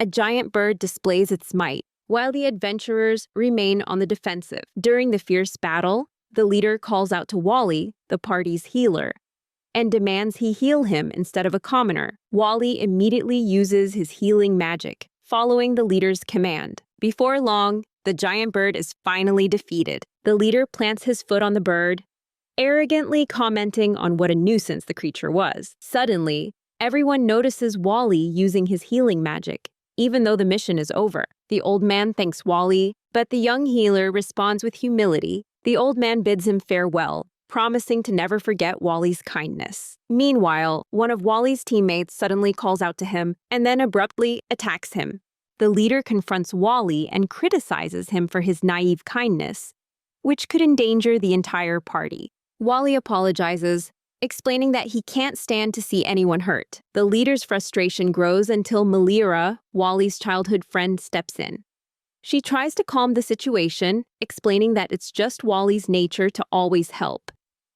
a giant bird displays its might, while the adventurers remain on the defensive. During the fierce battle, the leader calls out to Wally, the party's healer, and demands he heal him instead of a commoner. Wally immediately uses his healing magic, following the leader's command. Before long, the giant bird is finally defeated. The leader plants his foot on the bird, arrogantly commenting on what a nuisance the creature was. Suddenly, everyone notices Wally using his healing magic, even though the mission is over. The old man thanks Wally, but the young healer responds with humility. The old man bids him farewell, promising to never forget Wally's kindness. Meanwhile, one of Wally's teammates suddenly calls out to him and then abruptly attacks him. The leader confronts Wally and criticizes him for his naive kindness, which could endanger the entire party. Wally apologizes, explaining that he can't stand to see anyone hurt. The leader's frustration grows until Melira, Wally's childhood friend, steps in. She tries to calm the situation, explaining that it's just Wally's nature to always help,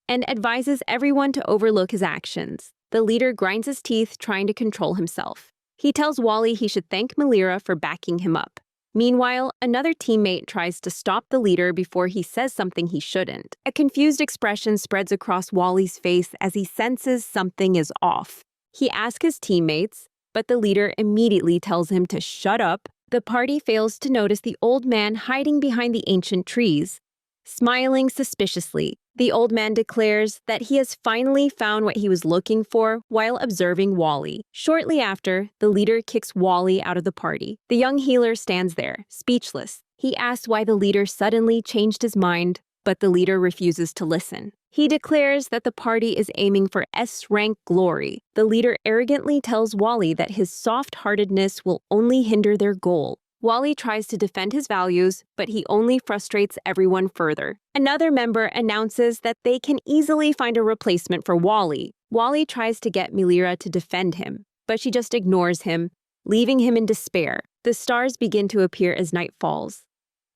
and advises everyone to overlook his actions. The leader grinds his teeth, trying to control himself. He tells Wally he should thank Melira for backing him up. Meanwhile, another teammate tries to stop the leader before he says something he shouldn't. A confused expression spreads across Wally's face as he senses something is off. He asks his teammates, but the leader immediately tells him to shut up. The party fails to notice the old man hiding behind the ancient trees. Smiling suspiciously, the old man declares that he has finally found what he was looking for while observing Wally. Shortly after, the leader kicks Wally out of the party. The young healer stands there, speechless. He asks why the leader suddenly changed his mind, but the leader refuses to listen. He declares that the party is aiming for S-rank glory. The leader arrogantly tells Wally that his soft-heartedness will only hinder their goal. Wally tries to defend his values, but he only frustrates everyone further. Another member announces that they can easily find a replacement for Wally. Wally tries to get Melira to defend him, but she just ignores him, leaving him in despair. The stars begin to appear as night falls.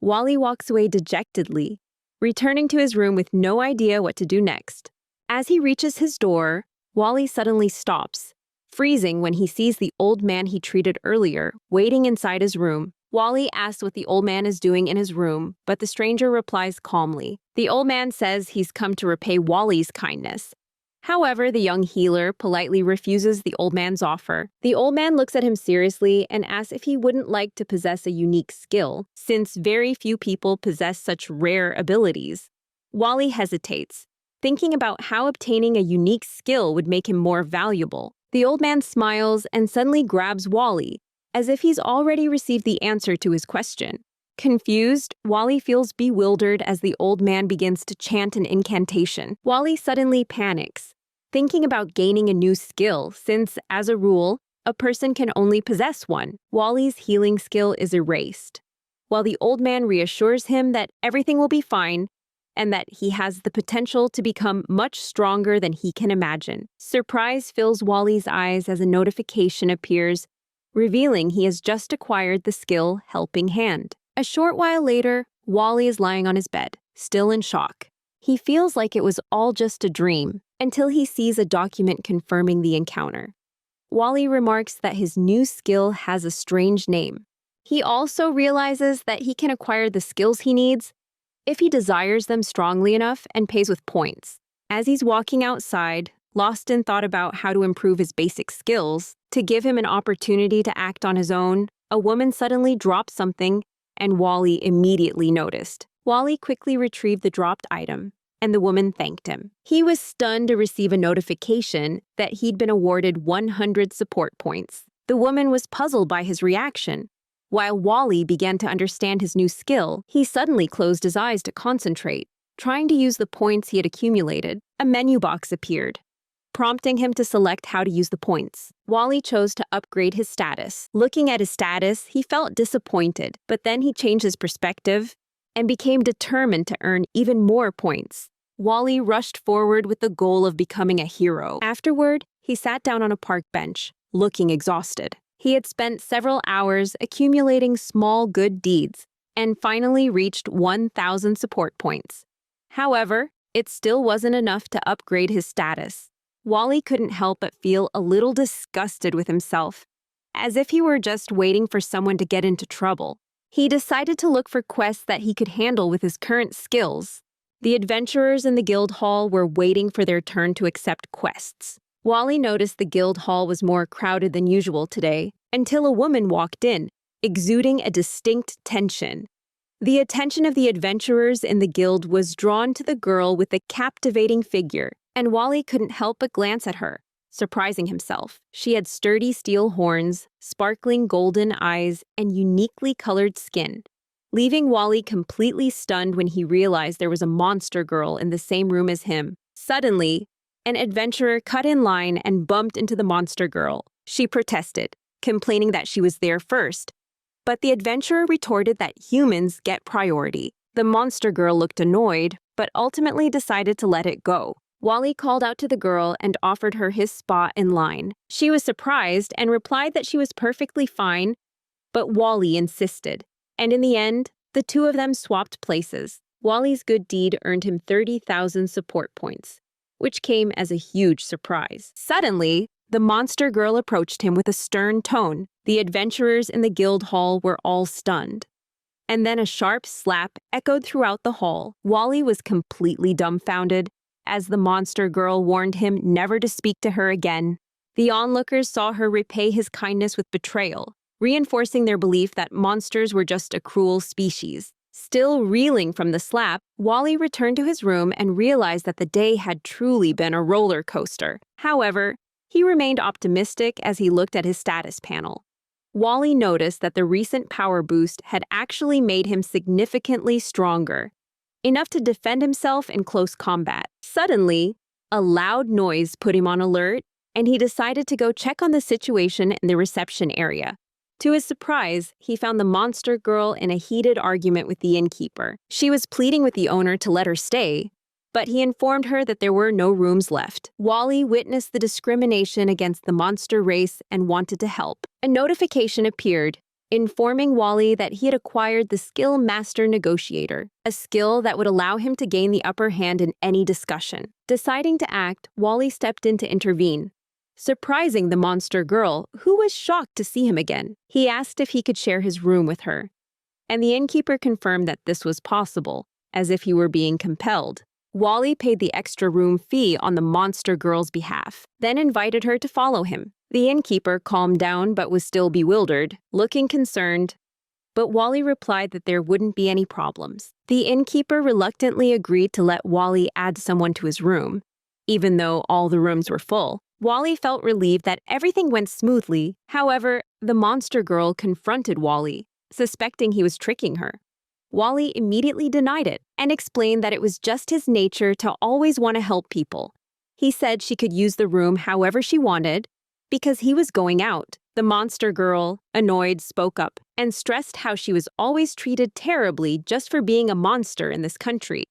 Wally walks away dejectedly, returning to his room with no idea what to do next. As he reaches his door, Wally suddenly stops, freezing when he sees the old man he treated earlier, waiting inside his room. Wally asks what the old man is doing in his room, but the stranger replies calmly. The old man says he's come to repay Wally's kindness. However, the young healer politely refuses the old man's offer. The old man looks at him seriously and asks if he wouldn't like to possess a unique skill, since very few people possess such rare abilities. Wally hesitates, thinking about how obtaining a unique skill would make him more valuable. The old man smiles and suddenly grabs Wally, as if he's already received the answer to his question. Confused, Wally feels bewildered as the old man begins to chant an incantation. Wally suddenly panics, thinking about gaining a new skill, since, as a rule, a person can only possess one. Wally's healing skill is erased, while the old man reassures him that everything will be fine, and that he has the potential to become much stronger than he can imagine. Surprise fills Wally's eyes as a notification appears, revealing he has just acquired the skill Helping Hand. A short while later, Wally is lying on his bed, still in shock. He feels like it was all just a dream, until he sees a document confirming the encounter. Wally remarks that his new skill has a strange name. He also realizes that he can acquire the skills he needs if he desires them strongly enough and pays with points. As he's walking outside, lost in thought about how to improve his basic skills, to give him an opportunity to act on his own, a woman suddenly dropped something, and Wally immediately noticed. Wally quickly retrieved the dropped item, and the woman thanked him. He was stunned to receive a notification that he'd been awarded 100 support points. The woman was puzzled by his reaction. While Wally began to understand his new skill, he suddenly closed his eyes to concentrate. Trying to use the points he had accumulated, a menu box appeared, prompting him to select how to use the points. Wally chose to upgrade his status. Looking at his status, he felt disappointed, but then he changed his perspective and became determined to earn even more points. Wally rushed forward with the goal of becoming a hero. Afterward, he sat down on a park bench, looking exhausted. He had spent several hours accumulating small good deeds and finally reached 1,000 support points. However, it still wasn't enough to upgrade his status. Wally couldn't help but feel a little disgusted with himself as if he were just waiting for someone to get into trouble. He decided to look for quests that he could handle with his current skills. The adventurers in the guild hall were waiting for their turn to accept quests. Wally noticed the guild hall was more crowded than usual today, until a woman walked in, exuding a distinct tension. The attention of the adventurers in the guild was drawn to the girl with the captivating figure, and Wally couldn't help but glance at her, surprising himself. She had sturdy steel horns, sparkling golden eyes, and uniquely colored skin, leaving Wally completely stunned when he realized there was a monster girl in the same room as him. Suddenly, an adventurer cut in line and bumped into the monster girl. She protested, complaining that she was there first. But the adventurer retorted that humans get priority. The monster girl looked annoyed, but ultimately decided to let it go. Wally called out to the girl and offered her his spot in line. She was surprised and replied that she was perfectly fine, but Wally insisted. And in the end, the two of them swapped places. Wally's good deed earned him 30,000 support points, which came as a huge surprise. Suddenly, the monster girl approached him with a stern tone. The adventurers in the guild hall were all stunned. And then a sharp slap echoed throughout the hall. Wally was completely dumbfounded, as the monster girl warned him never to speak to her again. The onlookers saw her repay his kindness with betrayal, reinforcing their belief that monsters were just a cruel species. Still reeling from the slap, Wally returned to his room and realized that the day had truly been a roller coaster. However, he remained optimistic as he looked at his status panel. Wally noticed that the recent power boost had actually made him significantly stronger, enough to defend himself in close combat. Suddenly, a loud noise put him on alert, and he decided to go check on the situation in the reception area. To his surprise, he found the monster girl in a heated argument with the innkeeper. She was pleading with the owner to let her stay, but he informed her that there were no rooms left. Wally witnessed the discrimination against the monster race and wanted to help. A notification appeared, informing Wally that he had acquired the skill Master Negotiator, a skill that would allow him to gain the upper hand in any discussion. Deciding to act, Wally stepped in to intervene, surprising the monster girl, who was shocked to see him again. He asked if he could share his room with her, and the innkeeper confirmed that this was possible, as if he were being compelled. Wally paid the extra room fee on the monster girl's behalf, then invited her to follow him. The innkeeper calmed down but was still bewildered, looking concerned, but Wally replied that there wouldn't be any problems. The innkeeper reluctantly agreed to let Wally add someone to his room, even though all the rooms were full. Wally felt relieved that everything went smoothly. However, the monster girl confronted Wally, suspecting he was tricking her. Wally immediately denied it and explained that it was just his nature to always want to help people. He said she could use the room however she wanted because he was going out. The monster girl, annoyed, spoke up and stressed how she was always treated terribly just for being a monster in this country.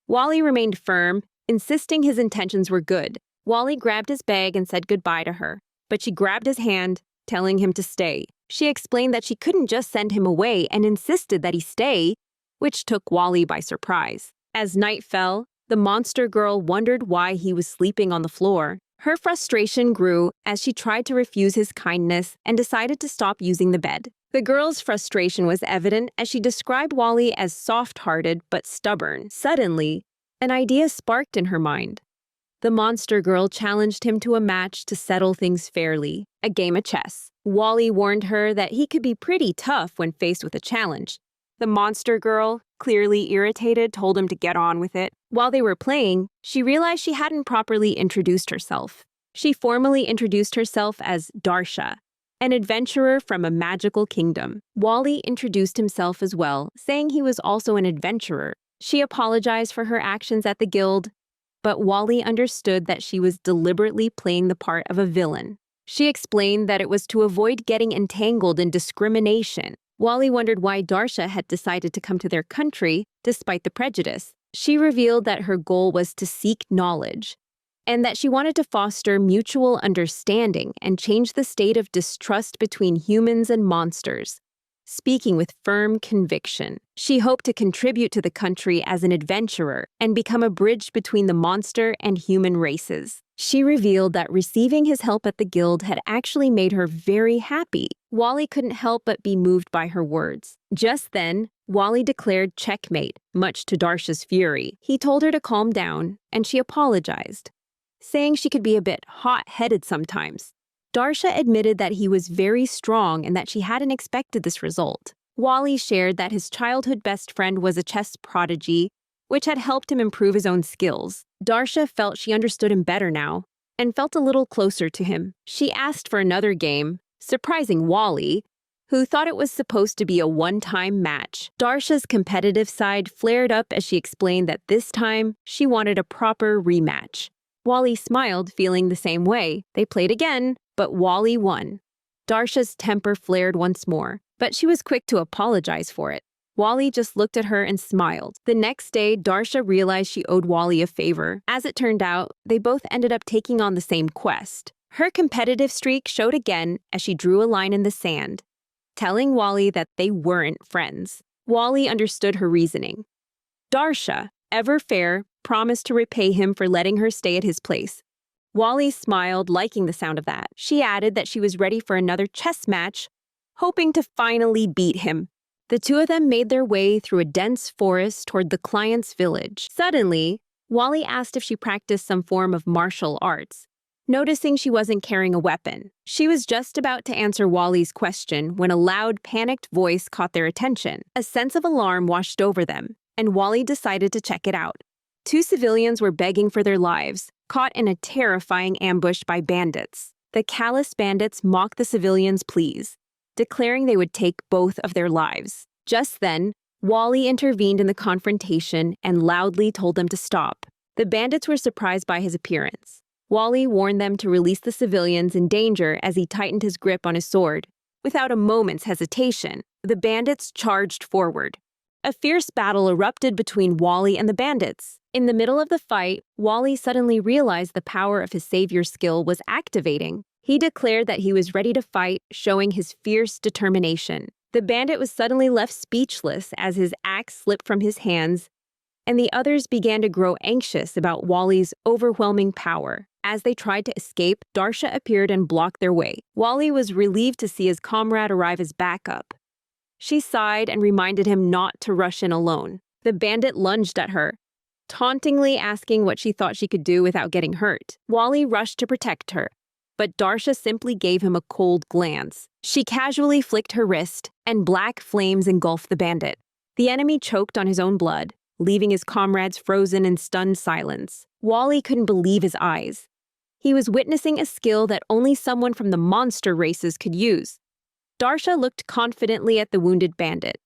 Wally remained firm, insisting his intentions were good. Wally grabbed his bag and said goodbye to her, but she grabbed his hand, telling him to stay. She explained that she couldn't just send him away and insisted that he stay, which took Wally by surprise. As night fell, the monster girl wondered why he was sleeping on the floor. Her frustration grew as she tried to refuse his kindness and decided to stop using the bed. The girl's frustration was evident as she described Wally as soft-hearted but stubborn. Suddenly, an idea sparked in her mind. The monster girl challenged him to a match to settle things fairly, a game of chess. Wally warned her that he could be pretty tough when faced with a challenge. The monster girl, clearly irritated, told him to get on with it. While they were playing, she realized she hadn't properly introduced herself. She formally introduced herself as Darsha, an adventurer from a magical kingdom. Wally introduced himself as well, saying he was also an adventurer. She apologized for her actions at the guild, but Wally understood that she was deliberately playing the part of a villain. She explained that it was to avoid getting entangled in discrimination. Wally wondered why Darsha had decided to come to their country despite the prejudice. She revealed that her goal was to seek knowledge, and that she wanted to foster mutual understanding and change the state of distrust between humans and monsters. Speaking with firm conviction, she hoped to contribute to the country as an adventurer and become a bridge between the monster and human races. She revealed that receiving his help at the guild had actually made her very happy. Wally couldn't help but be moved by her words. Just then, Wally declared checkmate, much to Darsha's fury. He told her to calm down, and she apologized, saying she could be a bit hot-headed sometimes. Darsha admitted that he was very strong and that she hadn't expected this result. Wally shared that his childhood best friend was a chess prodigy, which had helped him improve his own skills. Darsha felt she understood him better now and felt a little closer to him. She asked for another game, surprising Wally, who thought it was supposed to be a one-time match. Darsha's competitive side flared up as she explained that this time she wanted a proper rematch. Wally smiled, feeling the same way. They played again, but Wally won. Darsha's temper flared once more, but she was quick to apologize for it. Wally just looked at her and smiled. The next day, Darsha realized she owed Wally a favor. As it turned out, they both ended up taking on the same quest. Her competitive streak showed again as she drew a line in the sand, telling Wally that they weren't friends. Wally understood her reasoning. Darsha, ever fair, promised to repay him for letting her stay at his place. Wally smiled, liking the sound of that. She added that she was ready for another chess match, hoping to finally beat him. The two of them made their way through a dense forest toward the client's village. Suddenly, Wally asked if she practiced some form of martial arts, noticing she wasn't carrying a weapon. She was just about to answer Wally's question when a loud, panicked voice caught their attention. A sense of alarm washed over them, and Wally decided to check it out. Two civilians were begging for their lives, caught in a terrifying ambush by bandits. The callous bandits mocked the civilians' pleas, declaring they would take both of their lives. Just then, Wally intervened in the confrontation and loudly told them to stop. The bandits were surprised by his appearance. Wally warned them to release the civilians in danger as he tightened his grip on his sword. Without a moment's hesitation, the bandits charged forward. A fierce battle erupted between Wally and the bandits. In the middle of the fight, Wally suddenly realized the power of his savior skill was activating. He declared that he was ready to fight, showing his fierce determination. The bandit was suddenly left speechless as his axe slipped from his hands, and the others began to grow anxious about Wally's overwhelming power. As they tried to escape, Darsha appeared and blocked their way. Wally was relieved to see his comrade arrive as backup. She sighed and reminded him not to rush in alone. The bandit lunged at her, tauntingly asking what she thought she could do without getting hurt. Wally rushed to protect her, but Darsha simply gave him a cold glance. She casually flicked her wrist, and black flames engulfed the bandit. The enemy choked on his own blood, leaving his comrades frozen in stunned silence. Wally couldn't believe his eyes. He was witnessing a skill that only someone from the monster races could use. Darsha looked confidently at the wounded bandit,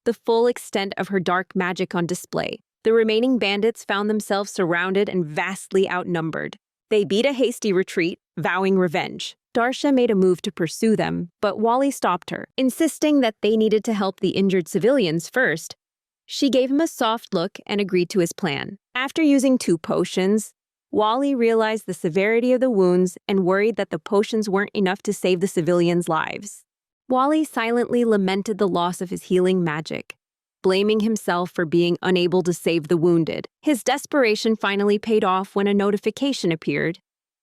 the full extent of her dark magic on display. The remaining bandits found themselves surrounded and vastly outnumbered. They beat a hasty retreat, vowing revenge. Darsha made a move to pursue them, but Wally stopped her, insisting that they needed to help the injured civilians first. She gave him a soft look and agreed to his plan. After using 2 potions, Wally realized the severity of the wounds and worried that the potions weren't enough to save the civilians' lives. Wally silently lamented the loss of his healing magic, blaming himself for being unable to save the wounded. His desperation finally paid off when a notification appeared,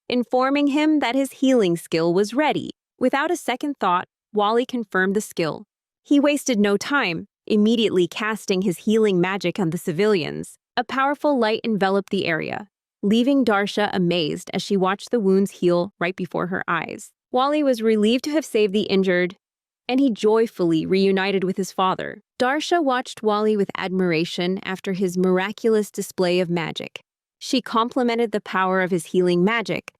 informing him that his healing skill was ready. Without a second thought, Wally confirmed the skill. He wasted no time, immediately casting his healing magic on the civilians. A powerful light enveloped the area, leaving Darsha amazed as she watched the wounds heal right before her eyes. Wally was relieved to have saved the injured, and he joyfully reunited with his father. Darsha watched Wally with admiration after his miraculous display of magic. She complimented the power of his healing magic,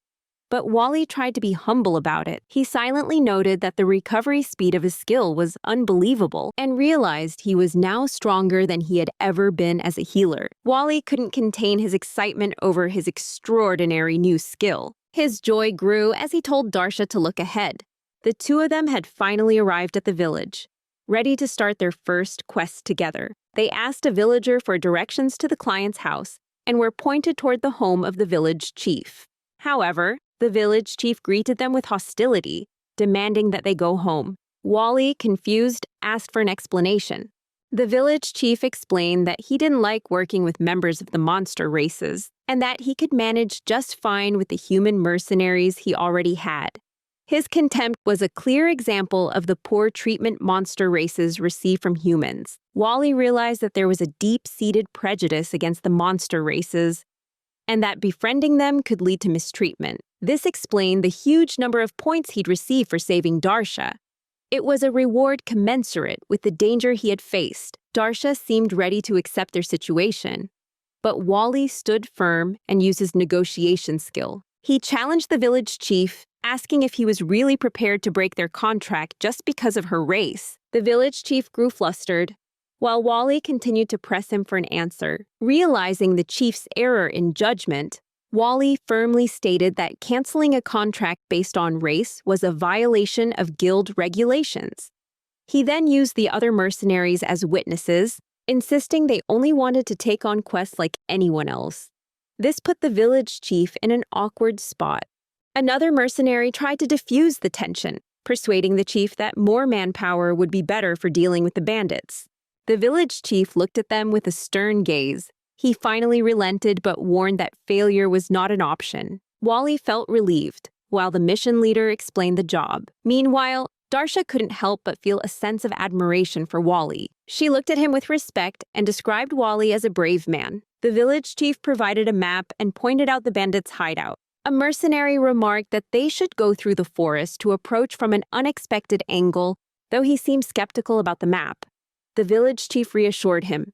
but Wally tried to be humble about it. He silently noted that the recovery speed of his skill was unbelievable and realized he was now stronger than he had ever been as a healer. Wally couldn't contain his excitement over his extraordinary new skill. His joy grew as he told Darsha to look ahead. The two of them had finally arrived at the village, ready to start their first quest together. They asked a villager for directions to the client's house and were pointed toward the home of the village chief. However, the village chief greeted them with hostility, demanding that they go home. Wally, confused, asked for an explanation. The village chief explained that he didn't like working with members of the monster races, and that he could manage just fine with the human mercenaries he already had. His contempt was a clear example of the poor treatment monster races receive from humans. Wally realized that there was a deep-seated prejudice against the monster races, and that befriending them could lead to mistreatment. This explained the huge number of points he'd received for saving Darsha. It was a reward commensurate with the danger he had faced. Darsha seemed ready to accept their situation, but Wally stood firm and used his negotiation skill. He challenged the village chief, asking if he was really prepared to break their contract just because of her race. The village chief grew flustered, while Wally continued to press him for an answer. Realizing the chief's error in judgment, Wally firmly stated that canceling a contract based on race was a violation of guild regulations. He then used the other mercenaries as witnesses, insisting they only wanted to take on quests like anyone else. This put the village chief in an awkward spot. Another mercenary tried to diffuse the tension, persuading the chief that more manpower would be better for dealing with the bandits. The village chief looked at them with a stern gaze. He finally relented but warned that failure was not an option. Wally felt relieved, while the mission leader explained the job. Meanwhile, Darsha couldn't help but feel a sense of admiration for Wally. She looked at him with respect and described Wally as a brave man. The village chief provided a map and pointed out the bandits' hideout. A mercenary remarked that they should go through the forest to approach from an unexpected angle, though he seemed skeptical about the map. The village chief reassured him.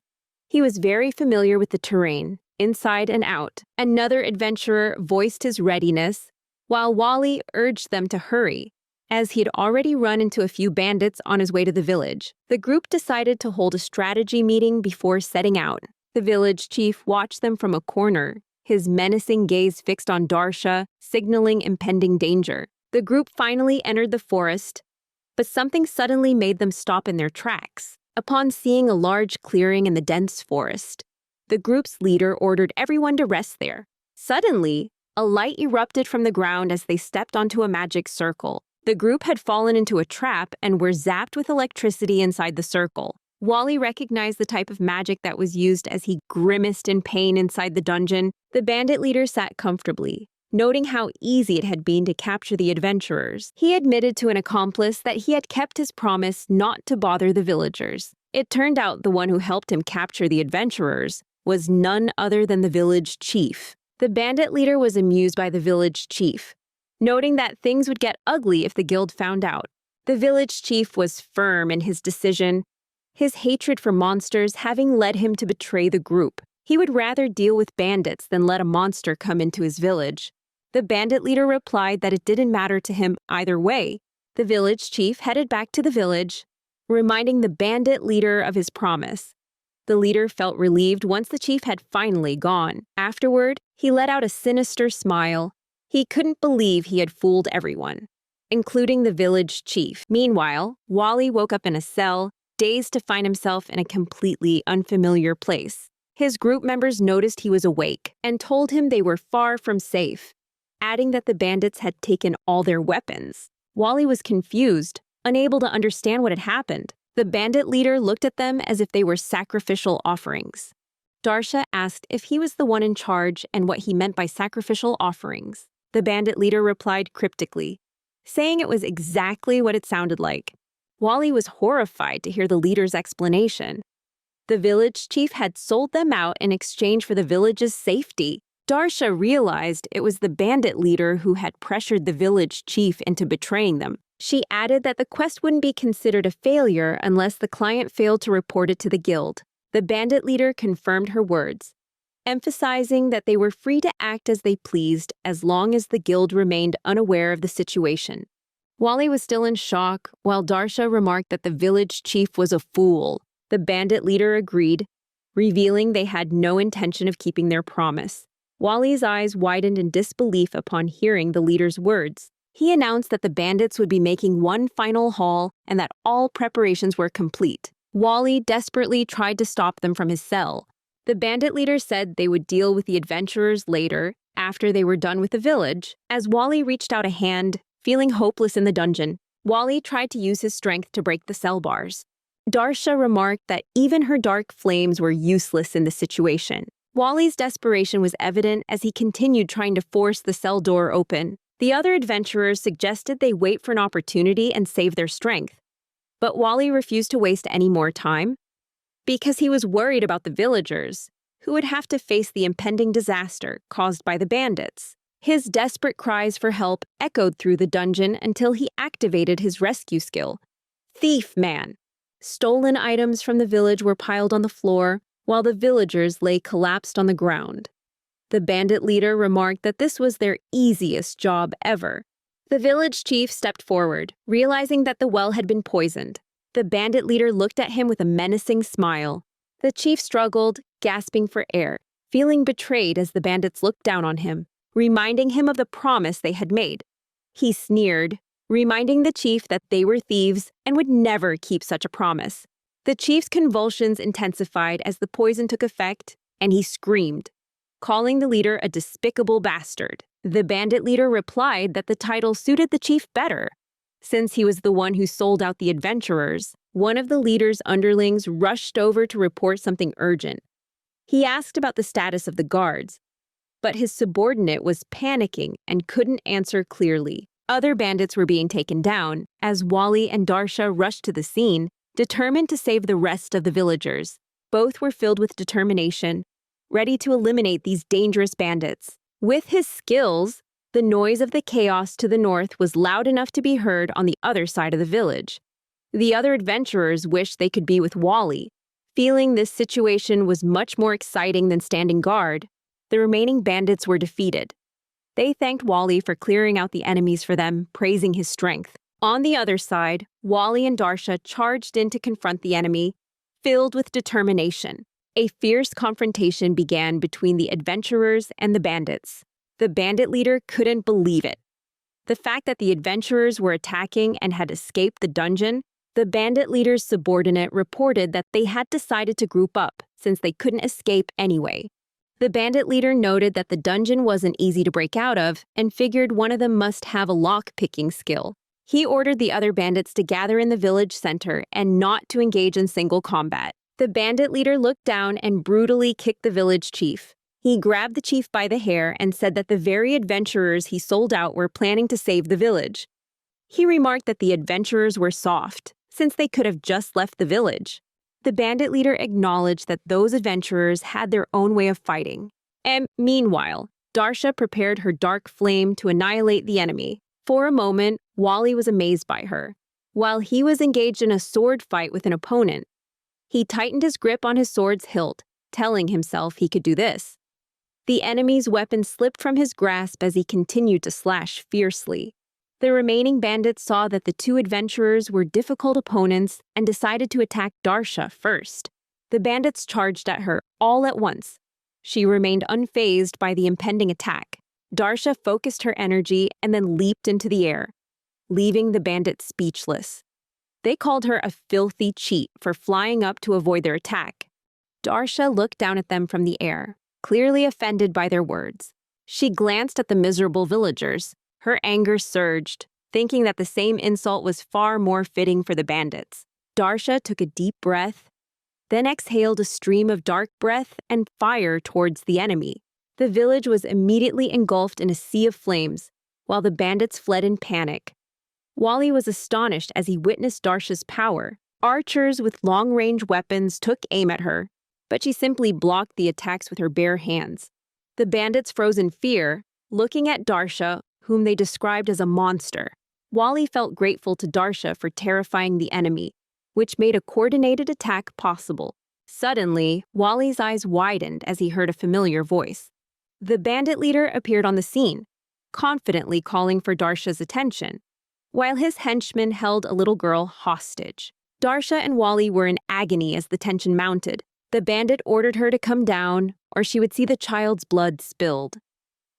He was very familiar with the terrain, inside and out. Another adventurer voiced his readiness, while Wally urged them to hurry, as he had already run into a few bandits on his way to the village. The group decided to hold a strategy meeting before setting out. The village chief watched them from a corner, his menacing gaze fixed on Darsha, signaling impending danger. The group finally entered the forest, but something suddenly made them stop in their tracks. Upon seeing a large clearing in the dense forest, the group's leader ordered everyone to rest there. Suddenly, a light erupted from the ground as they stepped onto a magic circle. The group had fallen into a trap and were zapped with electricity inside the circle. Wally recognized the type of magic that was used as he grimaced in pain inside the dungeon. The bandit leader sat comfortably, noting how easy it had been to capture the adventurers. He admitted to an accomplice that he had kept his promise not to bother the villagers. It turned out the one who helped him capture the adventurers was none other than the village chief. The bandit leader was amused by the village chief, noting that things would get ugly if the guild found out. The village chief was firm in his decision, his hatred for monsters having led him to betray the group. He would rather deal with bandits than let a monster come into his village. The bandit leader replied that it didn't matter to him either way. The village chief headed back to the village, reminding the bandit leader of his promise. The leader felt relieved once the chief had finally gone. Afterward, he let out a sinister smile. He couldn't believe he had fooled everyone, including the village chief. Meanwhile, Wally woke up in a cell, dazed to find himself in a completely unfamiliar place. His group members noticed he was awake and told him they were far from safe, adding that the bandits had taken all their weapons. Wally was confused, unable to understand what had happened. The bandit leader looked at them as if they were sacrificial offerings. Darsha asked if he was the one in charge and what he meant by sacrificial offerings. The bandit leader replied cryptically, saying it was exactly what it sounded like. Wally was horrified to hear the leader's explanation. The village chief had sold them out in exchange for the village's safety. Darsha realized it was the bandit leader who had pressured the village chief into betraying them. She added that the quest wouldn't be considered a failure unless the client failed to report it to the guild. The bandit leader confirmed her words, emphasizing that they were free to act as they pleased as long as the guild remained unaware of the situation. Wally was still in shock, while Darsha remarked that the village chief was a fool. The bandit leader agreed, revealing they had no intention of keeping their promise. Wally's eyes widened in disbelief upon hearing the leader's words. He announced that the bandits would be making one final haul and that all preparations were complete. Wally desperately tried to stop them from his cell. The bandit leader said they would deal with the adventurers later, after they were done with the village. As Wally reached out a hand, feeling hopeless in the dungeon, Wally tried to use his strength to break the cell bars. Darsha remarked that even her dark flames were useless in the situation. Wally's desperation was evident as he continued trying to force the cell door open. The other adventurers suggested they wait for an opportunity and save their strength. But Wally refused to waste any more time because he was worried about the villagers, who would have to face the impending disaster caused by the bandits. His desperate cries for help echoed through the dungeon until he activated his rescue skill, Thief Man. Stolen items from the village were piled on the floor, while the villagers lay collapsed on the ground. The bandit leader remarked that this was their easiest job ever. The village chief stepped forward, realizing that the well had been poisoned. The bandit leader looked at him with a menacing smile. The chief struggled, gasping for air, feeling betrayed as the bandits looked down on him, reminding him of the promise they had made. He sneered, reminding the chief that they were thieves and would never keep such a promise. The chief's convulsions intensified as the poison took effect, and he screamed, calling the leader a despicable bastard. The bandit leader replied that the title suited the chief better. Since he was the one who sold out the adventurers, one of the leader's underlings rushed over to report something urgent. He asked about the status of the guards, but his subordinate was panicking and couldn't answer clearly. Other bandits were being taken down as Wally and Darsha rushed to the scene, determined to save the rest of the villagers. Both were filled with determination, ready to eliminate these dangerous bandits. With his skills, the noise of the chaos to the north was loud enough to be heard on the other side of the village. The other adventurers wished they could be with Wally. Feeling this situation was much more exciting than standing guard, the remaining bandits were defeated. They thanked Wally for clearing out the enemies for them, praising his strength. On the other side, Wally and Darsha charged in to confront the enemy, filled with determination. A fierce confrontation began between the adventurers and the bandits. The bandit leader couldn't believe it. The fact that the adventurers were attacking and had escaped the dungeon, the bandit leader's subordinate reported that they had decided to group up since they couldn't escape anyway. The bandit leader noted that the dungeon wasn't easy to break out of and figured one of them must have a lock-picking skill. He ordered the other bandits to gather in the village center and not to engage in single combat. The bandit leader looked down and brutally kicked the village chief. He grabbed the chief by the hair and said that the very adventurers he sold out were planning to save the village. He remarked that the adventurers were soft, since they could have just left the village. The bandit leader acknowledged that those adventurers had their own way of fighting. And meanwhile, Darsha prepared her dark flame to annihilate the enemy. For a moment, Wally was amazed by her. While he was engaged in a sword fight with an opponent, he tightened his grip on his sword's hilt, telling himself he could do this. The enemy's weapon slipped from his grasp as he continued to slash fiercely. The remaining bandits saw that the two adventurers were difficult opponents and decided to attack Darsha first. The bandits charged at her all at once. She remained unfazed by the impending attack. Darsha focused her energy and then leaped into the air, leaving the bandits speechless. They called her a filthy cheat for flying up to avoid their attack. Darsha looked down at them from the air, clearly offended by their words. She glanced at the miserable villagers. Her anger surged, thinking that the same insult was far more fitting for the bandits. Darsha took a deep breath, then exhaled a stream of dark breath and fire towards the enemy. The village was immediately engulfed in a sea of flames, while the bandits fled in panic. Wally was astonished as he witnessed Darsha's power. Archers with long-range weapons took aim at her, but she simply blocked the attacks with her bare hands. The bandits froze in fear, looking at Darsha, whom they described as a monster. Wally felt grateful to Darsha for terrifying the enemy, which made a coordinated attack possible. Suddenly, Wally's eyes widened as he heard a familiar voice. The bandit leader appeared on the scene, confidently calling for Darsha's attention, while his henchmen held a little girl hostage. Darsha and Wally were in agony as the tension mounted. The bandit ordered her to come down, or she would see the child's blood spilled.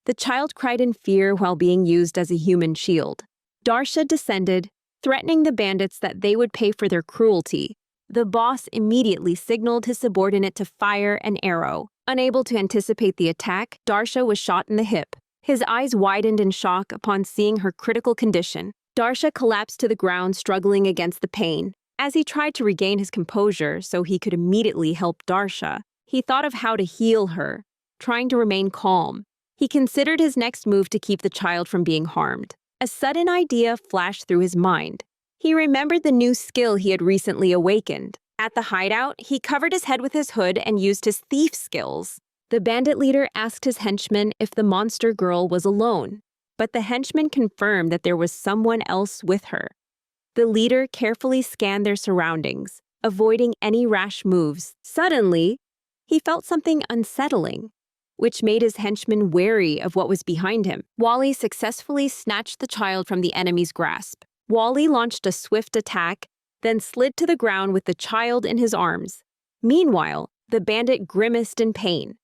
The child cried in fear while being used as a human shield. Darsha descended, threatening the bandits that they would pay for their cruelty. The boss immediately signaled his subordinate to fire an arrow. Unable to anticipate the attack, Darsha was shot in the hip. His eyes widened in shock upon seeing her critical condition. Darsha collapsed to the ground, struggling against the pain. As he tried to regain his composure so he could immediately help Darsha, he thought of how to heal her, trying to remain calm. He considered his next move to keep the child from being harmed. A sudden idea flashed through his mind. He remembered the new skill he had recently awakened. At the hideout, he covered his head with his hood and used his thief skills. The bandit leader asked his henchman if the monster girl was alone, but the henchman confirmed that there was someone else with her. The leader carefully scanned their surroundings, avoiding any rash moves. Suddenly, he felt something unsettling, which made his henchman wary of what was behind him. Wally successfully snatched the child from the enemy's grasp. Wally launched a swift attack, then slid to the ground with the child in his arms. Meanwhile, the bandit grimaced in pain.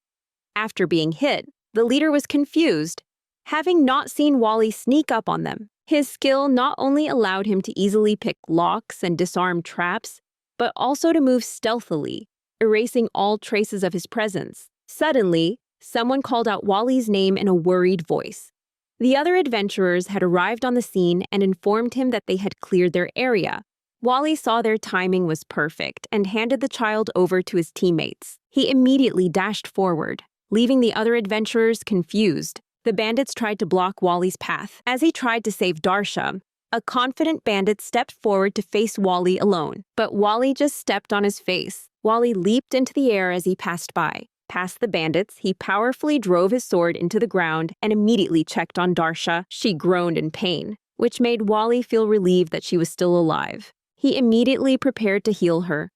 After being hit, the leader was confused, having not seen Wally sneak up on them. His skill not only allowed him to easily pick locks and disarm traps, but also to move stealthily, erasing all traces of his presence. Suddenly, someone called out Wally's name in a worried voice. The other adventurers had arrived on the scene and informed him that they had cleared their area. Wally saw their timing was perfect and handed the child over to his teammates. He immediately dashed forward, leaving the other adventurers confused. The bandits tried to block Wally's path. As he tried to save Darsha, a confident bandit stepped forward to face Wally alone. But Wally just stepped on his face. Wally leaped into the air as he passed by. Past the bandits, he powerfully drove his sword into the ground and immediately checked on Darsha. She groaned in pain, which made Wally feel relieved that she was still alive. He immediately prepared to heal her.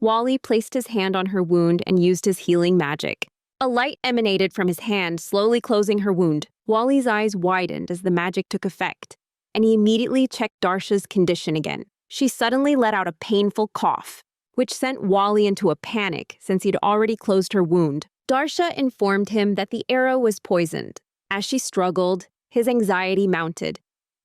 Wally placed his hand on her wound and used his healing magic. A light emanated from his hand, slowly closing her wound. Wally's eyes widened as the magic took effect, and he immediately checked Darsha's condition again. She suddenly let out a painful cough, which sent Wally into a panic since he'd already closed her wound. Darsha informed him that the arrow was poisoned. As she struggled, his anxiety mounted,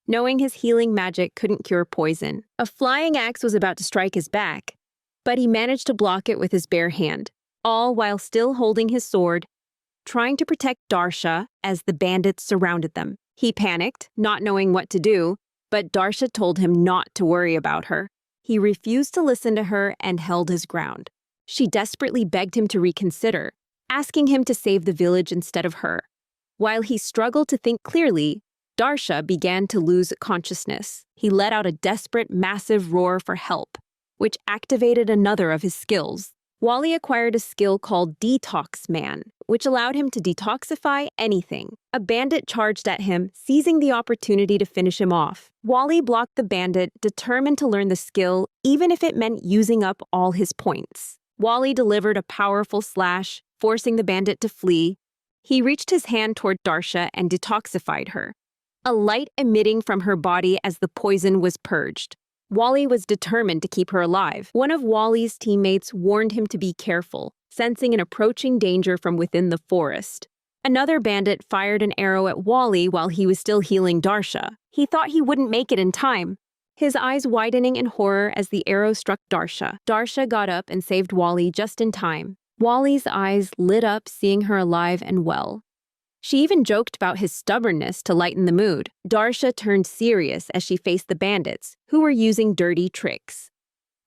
knowing his healing magic couldn't cure poison. A flying axe was about to strike his back, but he managed to block it with his bare hand, all while still holding his sword, trying to protect Darsha as the bandits surrounded them. He panicked, not knowing what to do, but Darsha told him not to worry about her. He refused to listen to her and held his ground. She desperately begged him to reconsider, asking him to save the village instead of her. While he struggled to think clearly, Darsha began to lose consciousness. He let out a desperate, massive roar for help, which activated another of his skills. Wally acquired a skill called Detox Man, which allowed him to detoxify anything. A bandit charged at him, seizing the opportunity to finish him off. Wally blocked the bandit, determined to learn the skill, even if it meant using up all his points. Wally delivered a powerful slash, forcing the bandit to flee. He reached his hand toward Darsha and detoxified her, a light emitting from her body as the poison was purged. Wally was determined to keep her alive. One of Wally's teammates warned him to be careful, sensing an approaching danger from within the forest. Another bandit fired an arrow at Wally while he was still healing Darsha. He thought he wouldn't make it in time, his eyes widening in horror as the arrow struck Darsha. Darsha got up and saved Wally just in time. Wally's eyes lit up seeing her alive and well. She even joked about his stubbornness to lighten the mood. Darsha turned serious as she faced the bandits, who were using dirty tricks.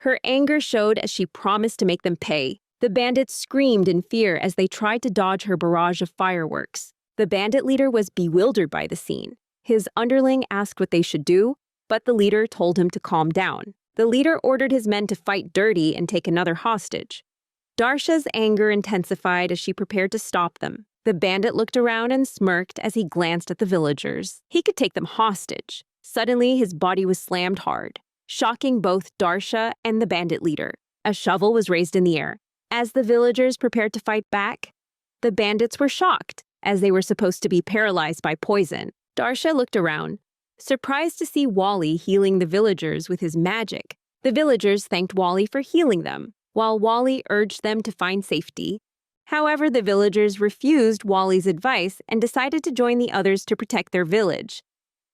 Her anger showed as she promised to make them pay. The bandits screamed in fear as they tried to dodge her barrage of fireworks. The bandit leader was bewildered by the scene. His underling asked what they should do, but the leader told him to calm down. The leader ordered his men to fight dirty and take another hostage. Darsha's anger intensified as she prepared to stop them. The bandit looked around and smirked as he glanced at the villagers. He could take them hostage. Suddenly, his body was slammed hard, shocking both Darsha and the bandit leader. A shovel was raised in the air. As the villagers prepared to fight back, the bandits were shocked, as they were supposed to be paralyzed by poison. Darsha looked around, surprised to see Wally healing the villagers with his magic. The villagers thanked Wally for healing them, while Wally urged them to find safety. However, the villagers refused Wally's advice and decided to join the others to protect their village.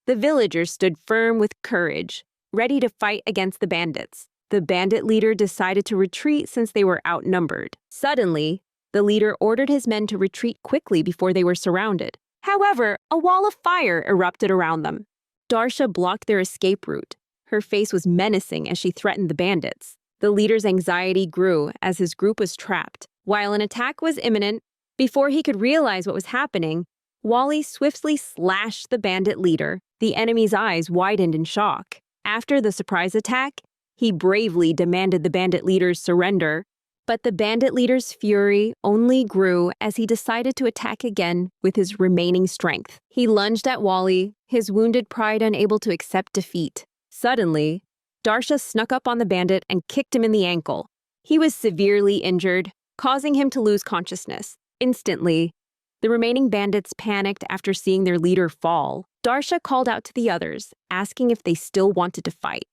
The villagers stood firm with courage, ready to fight against the bandits. The bandit leader decided to retreat since they were outnumbered. Suddenly, the leader ordered his men to retreat quickly before they were surrounded. However, a wall of fire erupted around them. Darsha blocked their escape route. Her face was menacing as she threatened the bandits. The leader's anxiety grew as his group was trapped. While an attack was imminent, before he could realize what was happening, Wally swiftly slashed the bandit leader. The enemy's eyes widened in shock. After the surprise attack, he bravely demanded the bandit leader's surrender. But the bandit leader's fury only grew as he decided to attack again with his remaining strength. He lunged at Wally, his wounded pride unable to accept defeat. Suddenly, Darsha snuck up on the bandit and kicked him in the ankle. He was severely injured, causing him to lose consciousness. Instantly, the remaining bandits panicked after seeing their leader fall. Darsha called out to the others, asking if they still wanted to fight.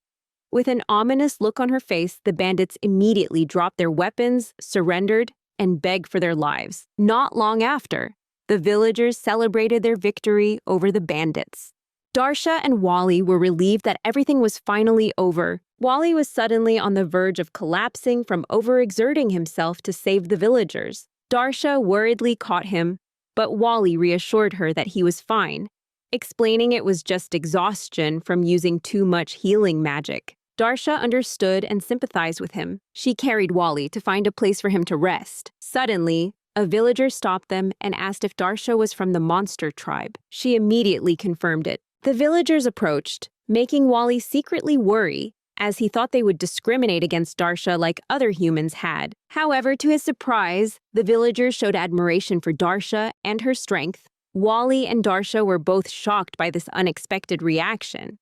With an ominous look on her face, the bandits immediately dropped their weapons, surrendered, and begged for their lives. Not long after, the villagers celebrated their victory over the bandits. Darsha and Wally were relieved that everything was finally over. Wally was suddenly on the verge of collapsing from overexerting himself to save the villagers. Darsha worriedly caught him, but Wally reassured her that he was fine, explaining it was just exhaustion from using too much healing magic. Darsha understood and sympathized with him. She carried Wally to find a place for him to rest. Suddenly, a villager stopped them and asked if Darsha was from the monster tribe. She immediately confirmed it. The villagers approached, making Wally secretly worry, as he thought they would discriminate against Darsha like other humans had. However, to his surprise, the villagers showed admiration for Darsha and her strength. Wally and Darsha were both shocked by this unexpected reaction.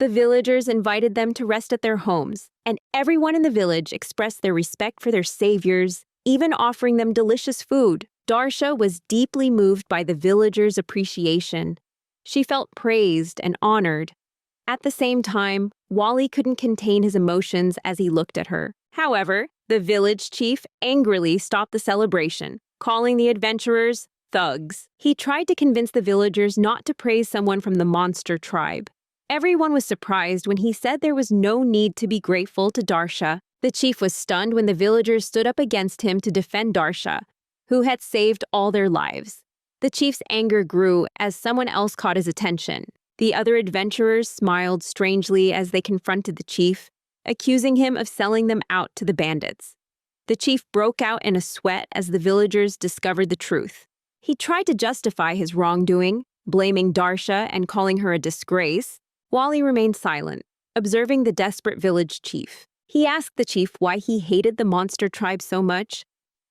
The villagers invited them to rest at their homes, and everyone in the village expressed their respect for their saviors, even offering them delicious food. Darsha was deeply moved by the villagers' appreciation. She felt praised and honored. At the same time, Wally couldn't contain his emotions as he looked at her. However, the village chief angrily stopped the celebration, calling the adventurers thugs. He tried to convince the villagers not to praise someone from the monster tribe. Everyone was surprised when he said there was no need to be grateful to Darsha. The chief was stunned when the villagers stood up against him to defend Darsha, who had saved all their lives. The chief's anger grew as someone else caught his attention. The other adventurers smiled strangely as they confronted the chief, accusing him of selling them out to the bandits. The chief broke out in a sweat as the villagers discovered the truth. He tried to justify his wrongdoing, blaming Darsha and calling her a disgrace. Wally remained silent, observing the desperate village chief. He asked the chief why he hated the monster tribe so much.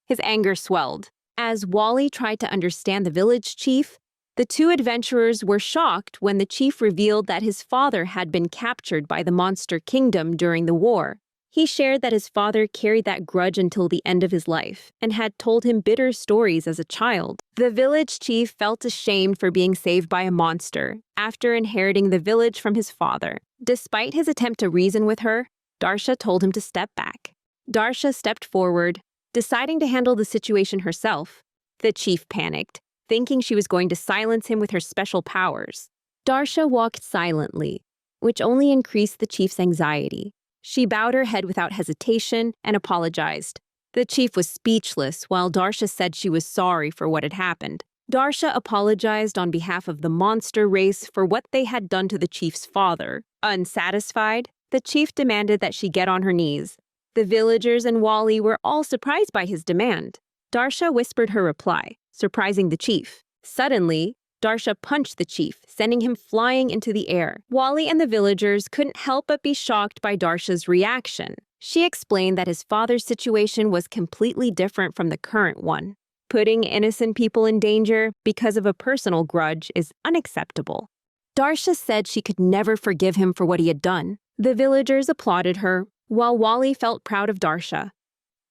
His anger swelled. As Wally tried to understand the village chief, the two adventurers were shocked when the chief revealed that his father had been captured by the monster kingdom during the war. He shared that his father carried that grudge until the end of his life and had told him bitter stories as a child. The village chief felt ashamed for being saved by a monster after inheriting the village from his father. Despite his attempt to reason with her, Darsha told him to step back. Darsha stepped forward, deciding to handle the situation herself. The chief panicked, thinking she was going to silence him with her special powers. Darsha walked silently, which only increased the chief's anxiety. She bowed her head without hesitation and apologized. The chief was speechless while Darsha said she was sorry for what had happened. Darsha apologized on behalf of the monster race for what they had done to the chief's father. Unsatisfied, the chief demanded that she get on her knees. The villagers and Wally were all surprised by his demand. Darsha whispered her reply, surprising the chief. Suddenly, Darsha punched the chief, sending him flying into the air. Wally and the villagers couldn't help but be shocked by Darsha's reaction. She explained that his father's situation was completely different from the current one. Putting innocent people in danger because of a personal grudge is unacceptable. Darsha said she could never forgive him for what he had done. The villagers applauded her, while Wally felt proud of Darsha.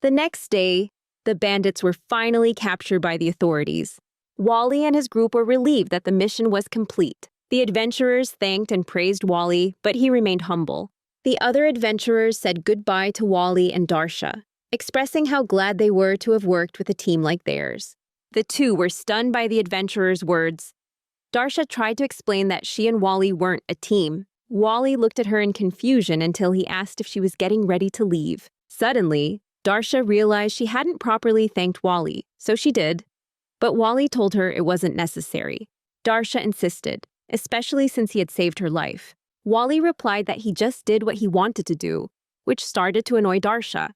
The next day, the bandits were finally captured by the authorities. Wally and his group were relieved that the mission was complete. The adventurers thanked and praised Wally, but he remained humble. The other adventurers said goodbye to Wally and Darsha, expressing how glad they were to have worked with a team like theirs. The two were stunned by the adventurers' words. Darsha tried to explain that she and Wally weren't a team. Wally looked at her in confusion until he asked if she was getting ready to leave. Suddenly, Darsha realized she hadn't properly thanked Wally, so she did. But Wally told her it wasn't necessary. Darsha insisted, especially since he had saved her life. Wally replied that he just did what he wanted to do, which started to annoy Darsha.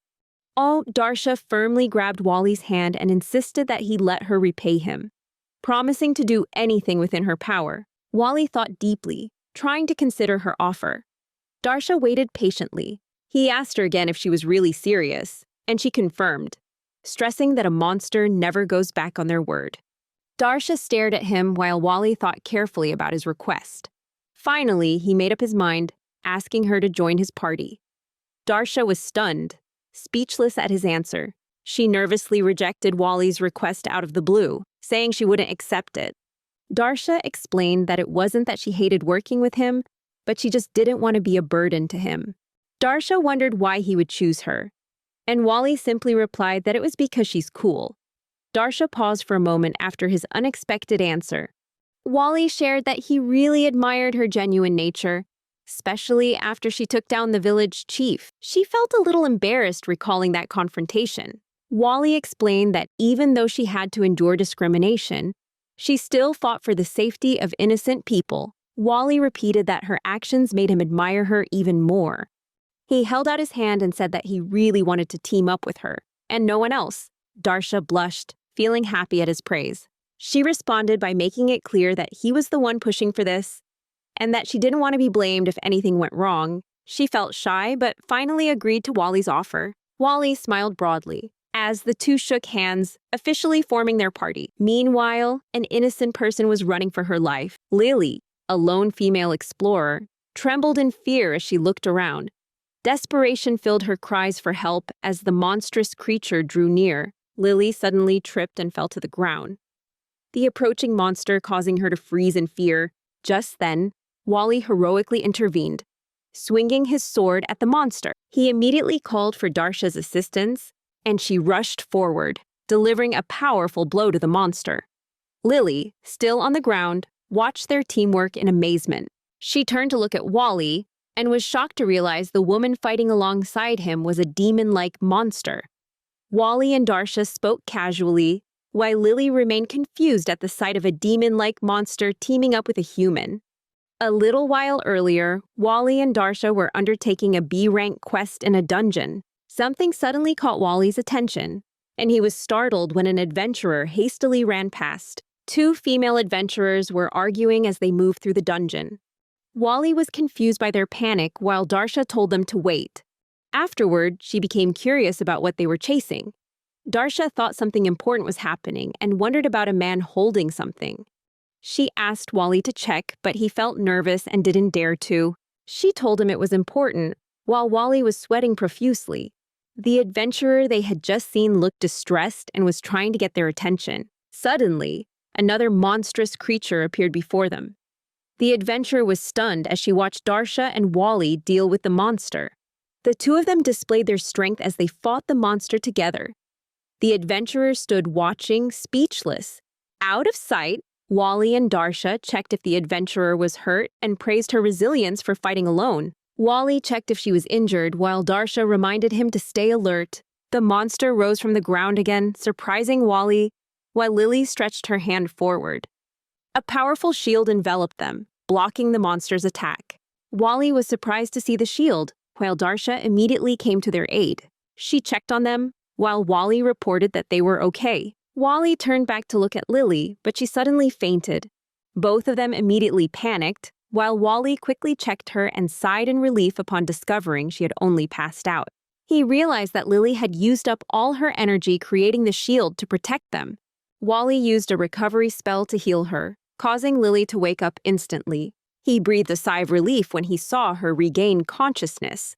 Darsha firmly grabbed Wally's hand and insisted that he let her repay him, promising to do anything within her power. Wally thought deeply, trying to consider her offer. Darsha waited patiently. He asked her again if she was really serious, and she confirmed, stressing that a monster never goes back on their word. Darsha stared at him while Wally thought carefully about his request. Finally, he made up his mind, asking her to join his party. Darsha was stunned, speechless at his answer. She nervously rejected Wally's request out of the blue, saying she wouldn't accept it. Darsha explained that it wasn't that she hated working with him, but she just didn't want to be a burden to him. Darsha wondered why he would choose her, and Wally simply replied that it was because she's cool. Darsha paused for a moment after his unexpected answer. Wally shared that he really admired her genuine nature, especially after she took down the village chief. She felt a little embarrassed recalling that confrontation. Wally explained that even though she had to endure discrimination, she still fought for the safety of innocent people. Wally repeated that her actions made him admire her even more. He held out his hand and said that he really wanted to team up with her, and no one else. Darsha blushed, feeling happy at his praise. She responded by making it clear that he was the one pushing for this, and that she didn't want to be blamed if anything went wrong. She felt shy, but finally agreed to Wally's offer. Wally smiled broadly as the two shook hands, officially forming their party. Meanwhile, an innocent person was running for her life. Lily, a lone female explorer, trembled in fear as she looked around. Desperation filled her cries for help as the monstrous creature drew near. Lily suddenly tripped and fell to the ground, the approaching monster causing her to freeze in fear. Just then, Wally heroically intervened, swinging his sword at the monster. He immediately called for Darsha's assistance, and she rushed forward, delivering a powerful blow to the monster. Lily, still on the ground, watched their teamwork in amazement. She turned to look at Wally and was shocked to realize the woman fighting alongside him was a demon-like monster. Wally and Darsha spoke casually, while Lily remained confused at the sight of a demon-like monster teaming up with a human. A little while earlier, Wally and Darsha were undertaking a B-rank quest in a dungeon. Something suddenly caught Wally's attention, and he was startled when an adventurer hastily ran past. Two female adventurers were arguing as they moved through the dungeon. Wally was confused by their panic while Darsha told them to wait. Afterward, she became curious about what they were chasing. Darsha thought something important was happening and wondered about a man holding something. She asked Wally to check, but he felt nervous and didn't dare to. She told him it was important, while Wally was sweating profusely. The adventurer they had just seen looked distressed and was trying to get their attention. Suddenly, another monstrous creature appeared before them. The adventurer was stunned as she watched Darsha and Wally deal with the monster. The two of them displayed their strength as they fought the monster together. The adventurer stood watching, speechless. Out of sight, Wally and Darsha checked if the adventurer was hurt and praised her resilience for fighting alone. Wally checked if she was injured, while Darsha reminded him to stay alert. The monster rose from the ground again, surprising Wally, while Lily stretched her hand forward. A powerful shield enveloped them, blocking the monster's attack. Wally was surprised to see the shield, while Darsha immediately came to their aid. She checked on them, while Wally reported that they were okay. Wally turned back to look at Lily, but she suddenly fainted. Both of them immediately panicked, while Wally quickly checked her and sighed in relief upon discovering she had only passed out. He realized that Lily had used up all her energy creating the shield to protect them. Wally used a recovery spell to heal her, causing Lily to wake up instantly. He breathed a sigh of relief when he saw her regain consciousness,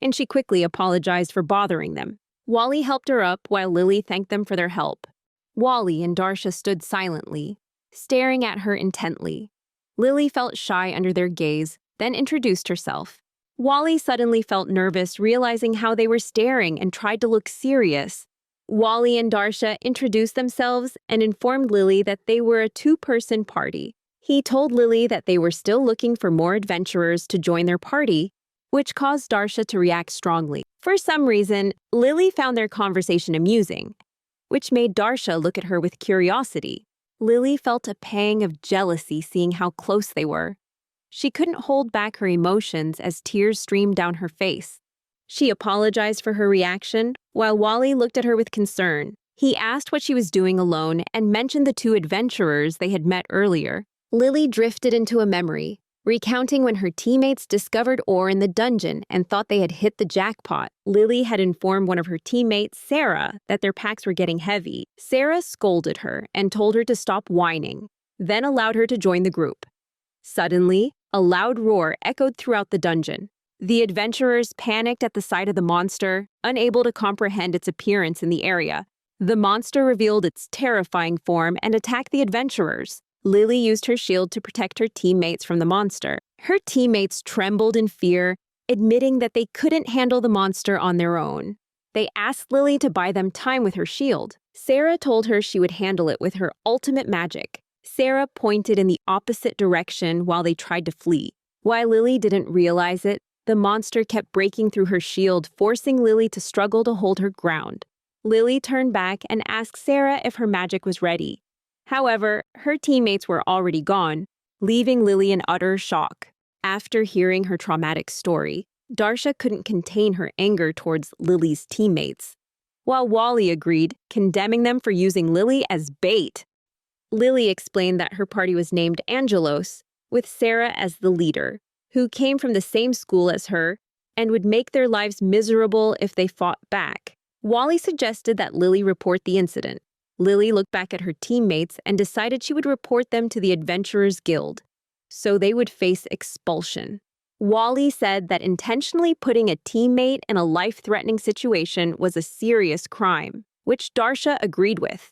and she quickly apologized for bothering them. Wally helped her up while Lily thanked them for their help. Wally and Darsha stood silently, staring at her intently. Lily felt shy under their gaze, then introduced herself. Wally suddenly felt nervous, realizing how they were staring, and tried to look serious. Wally and Darsha introduced themselves and informed Lily that they were a two-person party. He told Lily that they were still looking for more adventurers to join their party, which caused Darsha to react strongly. For some reason, Lily found their conversation amusing, which made Darsha look at her with curiosity. Lily felt a pang of jealousy seeing how close they were. She couldn't hold back her emotions as tears streamed down her face. She apologized for her reaction, while Wally looked at her with concern. He asked what she was doing alone and mentioned the two adventurers they had met earlier. Lily drifted into a memory, recounting when her teammates discovered ore in the dungeon and thought they had hit the jackpot. Lily had informed one of her teammates, Sarah, that their packs were getting heavy. Sarah scolded her and told her to stop whining, then allowed her to join the group. Suddenly, a loud roar echoed throughout the dungeon. The adventurers panicked at the sight of the monster, unable to comprehend its appearance in the area. The monster revealed its terrifying form and attacked the adventurers. Lily used her shield to protect her teammates from the monster. Her teammates trembled in fear, admitting that they couldn't handle the monster on their own. They asked Lily to buy them time with her shield. Sarah told her she would handle it with her ultimate magic. Sarah pointed in the opposite direction while they tried to flee. While Lily didn't realize it, the monster kept breaking through her shield, forcing Lily to struggle to hold her ground. Lily turned back and asked Sarah if her magic was ready. However, her teammates were already gone, leaving Lily in utter shock. After hearing her traumatic story, Darsha couldn't contain her anger towards Lily's teammates, while Wally agreed, condemning them for using Lily as bait. Lily explained that her party was named Angelos, with Sarah as the leader, who came from the same school as her and would make their lives miserable if they fought back. Wally suggested that Lily report the incident. Lily looked back at her teammates and decided she would report them to the Adventurers Guild, so they would face expulsion. Wally said that intentionally putting a teammate in a life-threatening situation was a serious crime, which Darsha agreed with.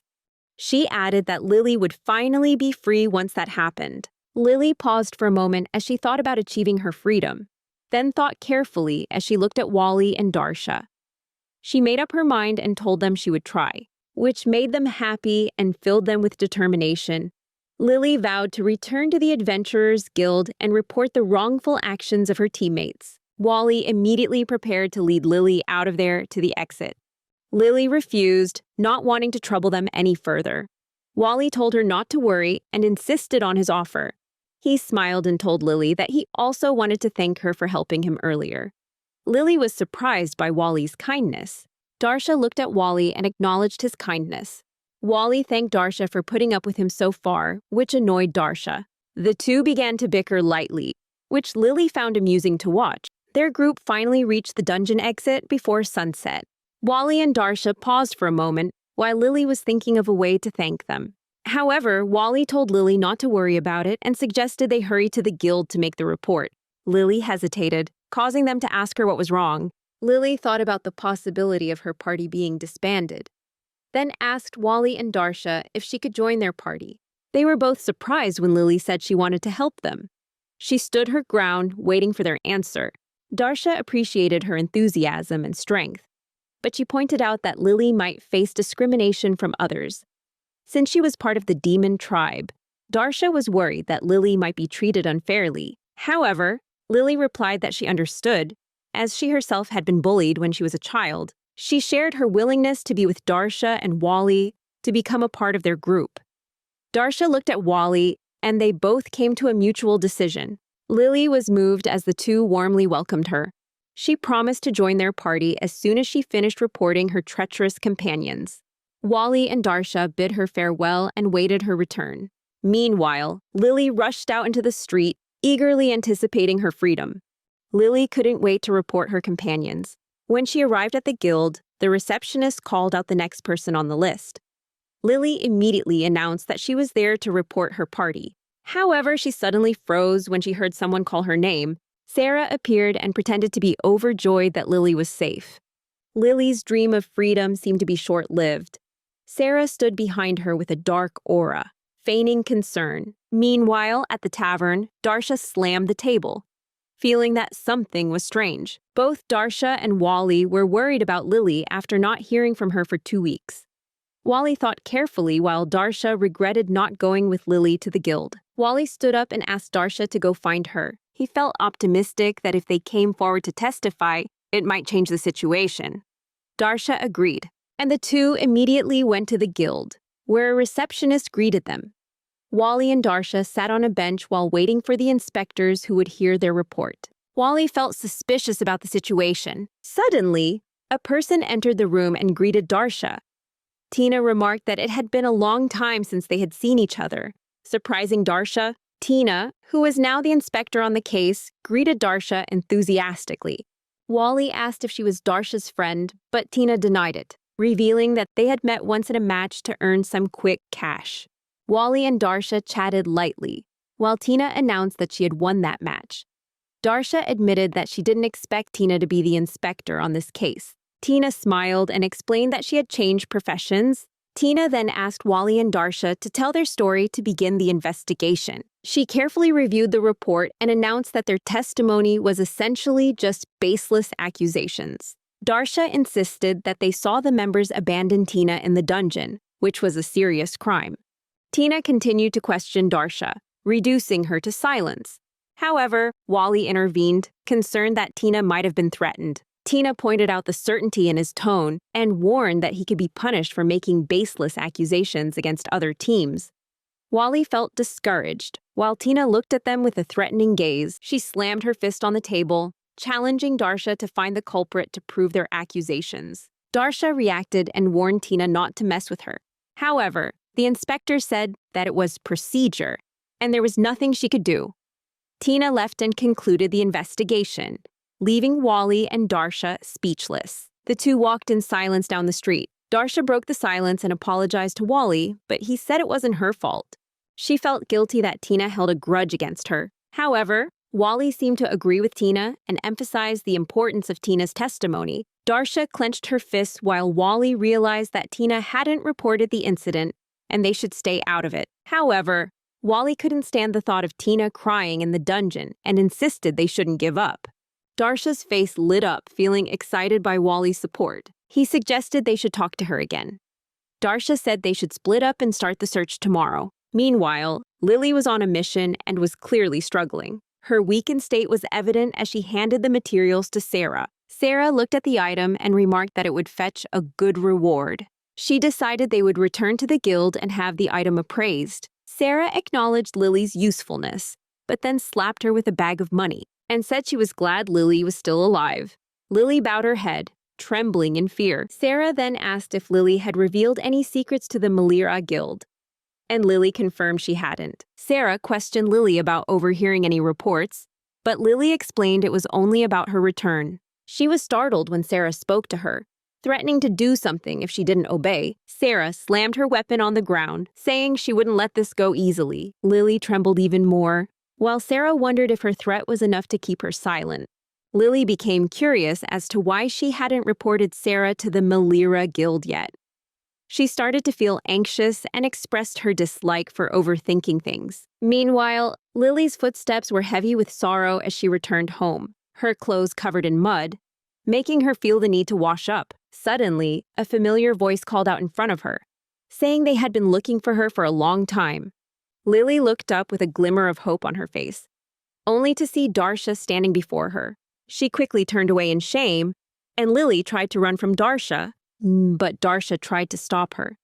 She added that Lily would finally be free once that happened. Lily paused for a moment as she thought about achieving her freedom, then thought carefully as she looked at Wally and Darsha. She made up her mind and told them she would try, which made them happy and filled them with determination. Lily vowed to return to the Adventurers Guild and report the wrongful actions of her teammates. Wally immediately prepared to lead Lily out of there to the exit. Lily refused, not wanting to trouble them any further. Wally told her not to worry and insisted on his offer. He smiled and told Lily that he also wanted to thank her for helping him earlier. Lily was surprised by Wally's kindness. Darsha looked at Wally and acknowledged his kindness. Wally thanked Darsha for putting up with him so far, which annoyed Darsha. The two began to bicker lightly, which Lily found amusing to watch. Their group finally reached the dungeon exit before sunset. Wally and Darsha paused for a moment while Lily was thinking of a way to thank them. However, Wally told Lily not to worry about it and suggested they hurry to the guild to make the report. Lily hesitated, causing them to ask her what was wrong. Lily thought about the possibility of her party being disbanded, then asked Wally and Darsha if she could join their party. They were both surprised when Lily said she wanted to help them. She stood her ground, waiting for their answer. Darsha appreciated her enthusiasm and strength, but she pointed out that Lily might face discrimination from others. Since she was part of the demon tribe, Darsha was worried that Lily might be treated unfairly. However, Lily replied that she understood, as she herself had been bullied when she was a child. She shared her willingness to be with Darsha and Wally to become a part of their group. Darsha looked at Wally, and they both came to a mutual decision. Lily was moved as the two warmly welcomed her. She promised to join their party as soon as she finished reporting her treacherous companions. Wally and Darsha bid her farewell and waited her return. Meanwhile, Lily rushed out into the street, eagerly anticipating her freedom. Lily couldn't wait to report her companions. When she arrived at the guild, the receptionist called out the next person on the list. Lily immediately announced that she was there to report her party. However, she suddenly froze when she heard someone call her name. Sarah appeared and pretended to be overjoyed that Lily was safe. Lily's dream of freedom seemed to be short-lived. Sarah stood behind her with a dark aura, feigning concern. Meanwhile, at the tavern, Darsha slammed the table, feeling that something was strange. Both Darsha and Wally were worried about Lily after not hearing from her for 2 weeks. Wally thought carefully while Darsha regretted not going with Lily to the guild. Wally stood up and asked Darsha to go find her. He felt optimistic that if they came forward to testify, it might change the situation. Darsha agreed, and the two immediately went to the guild, where a receptionist greeted them. Wally and Darsha sat on a bench while waiting for the inspectors who would hear their report. Wally felt suspicious about the situation. Suddenly, a person entered the room and greeted Darsha. Tina remarked that it had been a long time since they had seen each other. Surprising Darsha, Tina, who was now the inspector on the case, greeted Darsha enthusiastically. Wally asked if she was Darsha's friend, but Tina denied it, revealing that they had met once in a match to earn some quick cash. Wally and Darsha chatted lightly, while Tina announced that she had won that match. Darsha admitted that she didn't expect Tina to be the inspector on this case. Tina smiled and explained that she had changed professions. Tina then asked Wally and Darsha to tell their story to begin the investigation. She carefully reviewed the report and announced that their testimony was essentially just baseless accusations. Darsha insisted that they saw the members abandon Tina in the dungeon, which was a serious crime. Tina continued to question Darsha, reducing her to silence. However, Wally intervened, concerned that Tina might have been threatened. Tina pointed out the certainty in his tone and warned that he could be punished for making baseless accusations against other teams. Wally felt discouraged. While Tina looked at them with a threatening gaze, she slammed her fist on the table, challenging Darsha to find the culprit to prove their accusations. Darsha reacted and warned Tina not to mess with her. However, the inspector said that it was procedure, and there was nothing she could do. Tina left and concluded the investigation, leaving Wally and Darsha speechless. The two walked in silence down the street. Darsha broke the silence and apologized to Wally, but he said it wasn't her fault. She felt guilty that Tina held a grudge against her. However, Wally seemed to agree with Tina and emphasized the importance of Tina's testimony. Darsha clenched her fists while Wally realized that Tina hadn't reported the incident and they should stay out of it. However, Wally couldn't stand the thought of Tina crying in the dungeon and insisted they shouldn't give up. Darsha's face lit up, feeling excited by Wally's support. He suggested they should talk to her again. Darsha said they should split up and start the search tomorrow. Meanwhile, Lily was on a mission and was clearly struggling. Her weakened state was evident as she handed the materials to Sarah. Sarah looked at the item and remarked that it would fetch a good reward. She decided they would return to the guild and have the item appraised. Sarah acknowledged Lily's usefulness, but then slapped her with a bag of money and said she was glad Lily was still alive. Lily bowed her head, trembling in fear. Sarah then asked if Lily had revealed any secrets to the Malira Guild, and Lily confirmed she hadn't. Sarah questioned Lily about overhearing any reports, but Lily explained it was only about her return. She was startled when Sarah spoke to her, threatening to do something if she didn't obey. Sarah slammed her weapon on the ground, saying she wouldn't let this go easily. Lily trembled even more, while Sarah wondered if her threat was enough to keep her silent. Lily became curious as to why she hadn't reported Sarah to the Malira Guild yet. She started to feel anxious and expressed her dislike for overthinking things. Meanwhile, Lily's footsteps were heavy with sorrow as she returned home, her clothes covered in mud, making her feel the need to wash up. Suddenly, a familiar voice called out in front of her, saying they had been looking for her for a long time. Lily looked up with a glimmer of hope on her face, only to see Darsha standing before her. She quickly turned away in shame, and Lily tried to run from Darsha, but Darsha tried to stop her.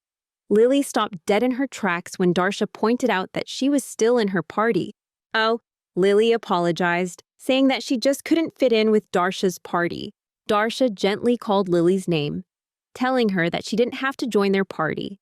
Lily stopped dead in her tracks when Darsha pointed out that she was still in her party. Oh, Lily apologized, saying that she just couldn't fit in with Darsha's party. Darsha gently called Lily's name, telling her that she didn't have to join their party.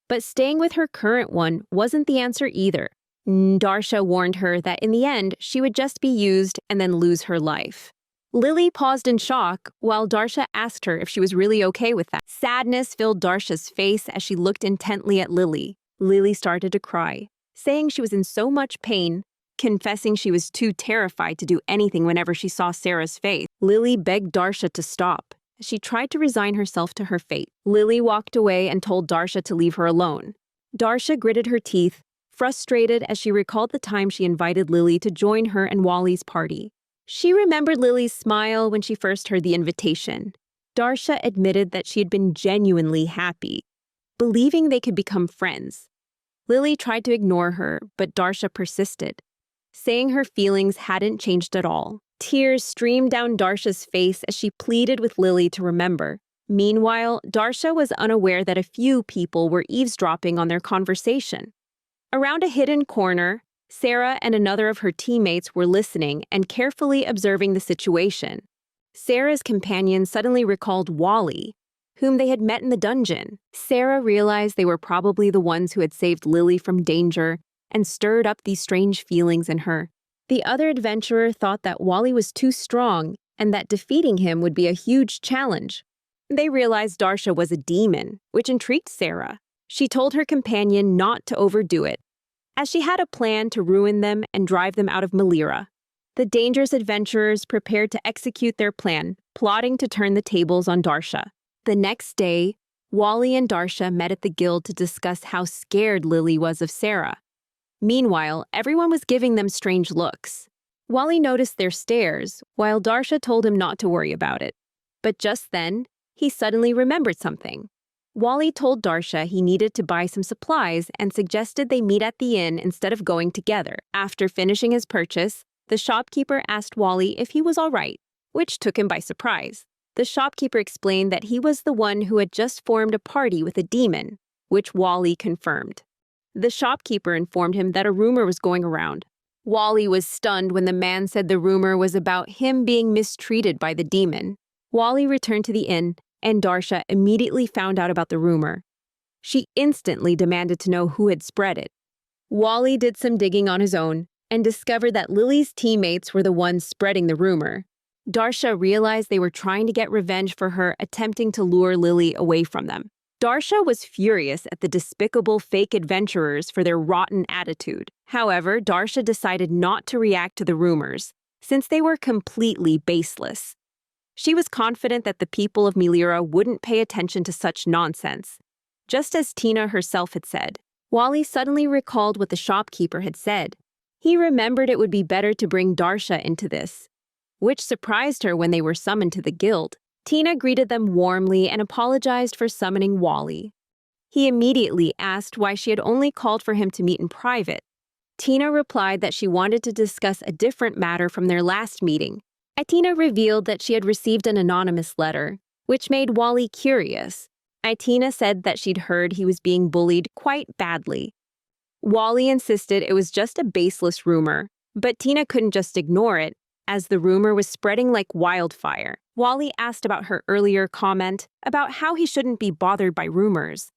But staying with her current one wasn't the answer either. Darsha warned her that in the end, she would just be used and then lose her life. Lily paused in shock while Darsha asked her if she was really okay with that. Sadness filled Darsha's face as she looked intently at Lily. Lily started to cry, saying she was in so much pain, confessing she was too terrified to do anything whenever she saw Sarah's face. Lily begged Darsha to stop. She tried to resign herself to her fate. Lily walked away and told Darsha to leave her alone. Darsha gritted her teeth, frustrated as she recalled the time she invited Lily to join her and Wally's party. She remembered Lily's smile when she first heard the invitation. Darsha admitted that she had been genuinely happy, believing they could become friends. Lily tried to ignore her, but Darsha persisted, saying her feelings hadn't changed at all. Tears streamed down Darsha's face as she pleaded with Lily to remember. Meanwhile, Darsha was unaware that a few people were eavesdropping on their conversation. Around a hidden corner, Sarah and another of her teammates were listening and carefully observing the situation. Sarah's companion suddenly recalled Wally, whom they had met in the dungeon. Sarah realized they were probably the ones who had saved Lily from danger and stirred up these strange feelings in her. The other adventurer thought that Wally was too strong and that defeating him would be a huge challenge. They realized Darsha was a demon, which intrigued Sarah. She told her companion not to overdo it, as she had a plan to ruin them and drive them out of Malira. The dangerous adventurers prepared to execute their plan, plotting to turn the tables on Darsha. The next day, Wally and Darsha met at the guild to discuss how scared Lily was of Sarah. Meanwhile, everyone was giving them strange looks. Wally noticed their stares, while Darsha told him not to worry about it. But just then, he suddenly remembered something. Wally told Darsha he needed to buy some supplies and suggested they meet at the inn instead of going together. After finishing his purchase, the shopkeeper asked Wally if he was all right, which took him by surprise. The shopkeeper explained that he was the one who had just formed a party with a demon, which Wally confirmed. The shopkeeper informed him that a rumor was going around. Wally was stunned when the man said the rumor was about him being mistreated by the demon. Wally returned to the inn, and Darsha immediately found out about the rumor. She instantly demanded to know who had spread it. Wally did some digging on his own and discovered that Lily's teammates were the ones spreading the rumor. Darsha realized they were trying to get revenge for her attempting to lure Lily away from them. Darsha was furious at the despicable fake adventurers for their rotten attitude. However, Darsha decided not to react to the rumors, since they were completely baseless. She was confident that the people of Malira wouldn't pay attention to such nonsense. Just as Tina herself had said, Wally suddenly recalled what the shopkeeper had said. He remembered it would be better to bring Darsha into this, which surprised her when they were summoned to the guild. Tina greeted them warmly and apologized for summoning Wally. He immediately asked why she had only called for him to meet in private. Tina replied that she wanted to discuss a different matter from their last meeting. Tina revealed that she had received an anonymous letter, which made Wally curious. Tina said that she'd heard he was being bullied quite badly. Wally insisted it was just a baseless rumor, but Tina couldn't just ignore it, as the rumor was spreading like wildfire. Wally asked about her earlier comment about how he shouldn't be bothered by rumors.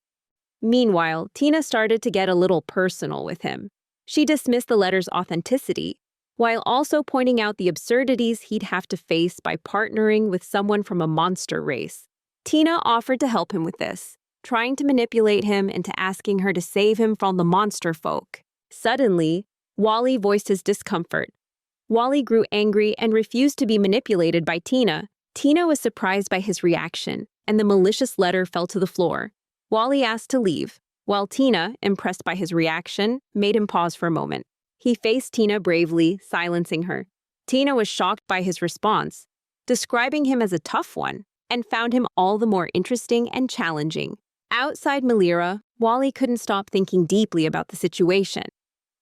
Meanwhile, Tina started to get a little personal with him. She dismissed the letter's authenticity, while also pointing out the absurdities he'd have to face by partnering with someone from a monster race. Tina offered to help him with this, trying to manipulate him into asking her to save him from the monster folk. Suddenly, Wally voiced his discomfort. Wally grew angry and refused to be manipulated by Tina. Tina was surprised by his reaction, and the malicious letter fell to the floor. Wally asked to leave, while Tina, impressed by his reaction, made him pause for a moment. He faced Tina bravely, silencing her. Tina was shocked by his response, describing him as a tough one, and found him all the more interesting and challenging. Outside Malira, Wally couldn't stop thinking deeply about the situation.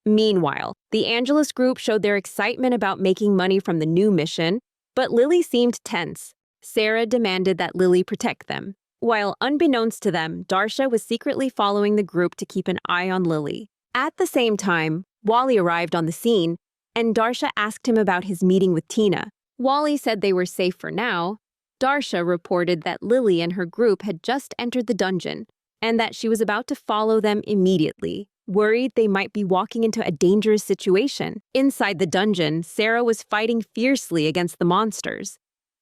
Meanwhile, the Angelus group showed their excitement about making money from the new mission, but Lily seemed tense. Sarah demanded that Lily protect them, while unbeknownst to them, Darsha was secretly following the group to keep an eye on Lily. At the same time, Wally arrived on the scene, and Darsha asked him about his meeting with Tina. Wally said they were safe for now. Darsha reported that Lily and her group had just entered the dungeon, and that she was about to follow them immediately, worried they might be walking into a dangerous situation. Inside the dungeon, Sarah was fighting fiercely against the monsters,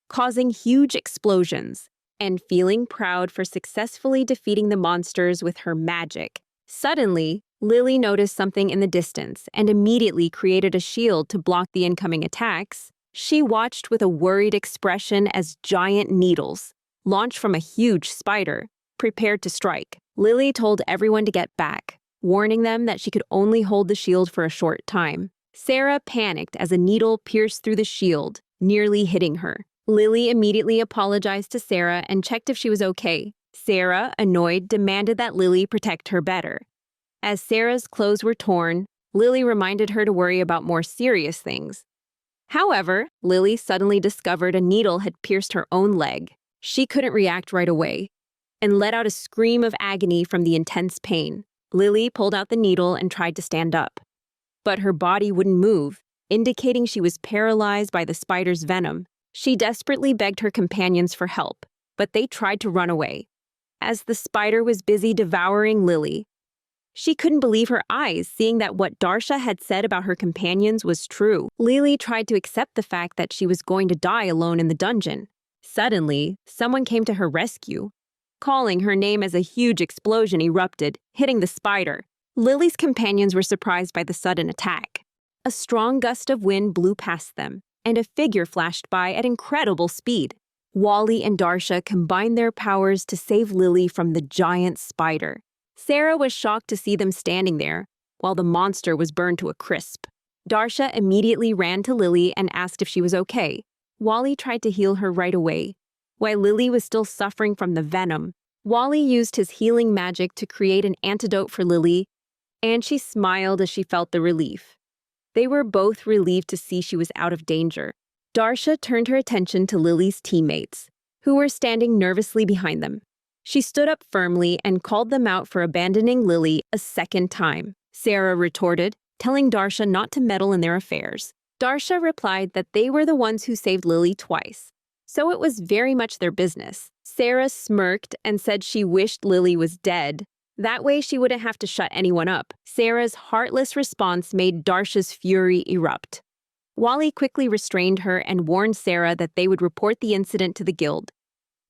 causing huge explosions, and feeling proud for successfully defeating the monsters with her magic. Suddenly, Lily noticed something in the distance and immediately created a shield to block the incoming attacks. She watched with a worried expression as giant needles, launched from a huge spider, prepared to strike. Lily told everyone to get back, warning them that she could only hold the shield for a short time. Sarah panicked as a needle pierced through the shield, nearly hitting her. Lily immediately apologized to Sarah and checked if she was okay. Sarah, annoyed, demanded that Lily protect her better. As Sarah's clothes were torn, Lily reminded her to worry about more serious things. However, Lily suddenly discovered a needle had pierced her own leg. She couldn't react right away and let out a scream of agony from the intense pain. Lily pulled out the needle and tried to stand up. But her body wouldn't move, indicating she was paralyzed by the spider's venom. She desperately begged her companions for help, but they tried to run away. As the spider was busy devouring Lily, she couldn't believe her eyes, seeing that what Darsha had said about her companions was true. Lily tried to accept the fact that she was going to die alone in the dungeon. Suddenly, someone came to her rescue. Calling her name as a huge explosion erupted, hitting the spider. Lily's companions were surprised by the sudden attack. A strong gust of wind blew past them, and a figure flashed by at incredible speed. Wally and Darsha combined their powers to save Lily from the giant spider. Sarah was shocked to see them standing there, while the monster was burned to a crisp. Darsha immediately ran to Lily and asked if she was okay. Wally tried to heal her right away. While Lily was still suffering from the venom, Wally used his healing magic to create an antidote for Lily, and she smiled as she felt the relief. They were both relieved to see she was out of danger. Darsha turned her attention to Lily's teammates, who were standing nervously behind them. She stood up firmly and called them out for abandoning Lily a second time. Sarah retorted, telling Darsha not to meddle in their affairs. Darsha replied that they were the ones who saved Lily twice, so it was very much their business. Sarah smirked and said she wished Lily was dead. That way she wouldn't have to shut anyone up. Sarah's heartless response made Darsha's fury erupt. Wally quickly restrained her and warned Sarah that they would report the incident to the guild,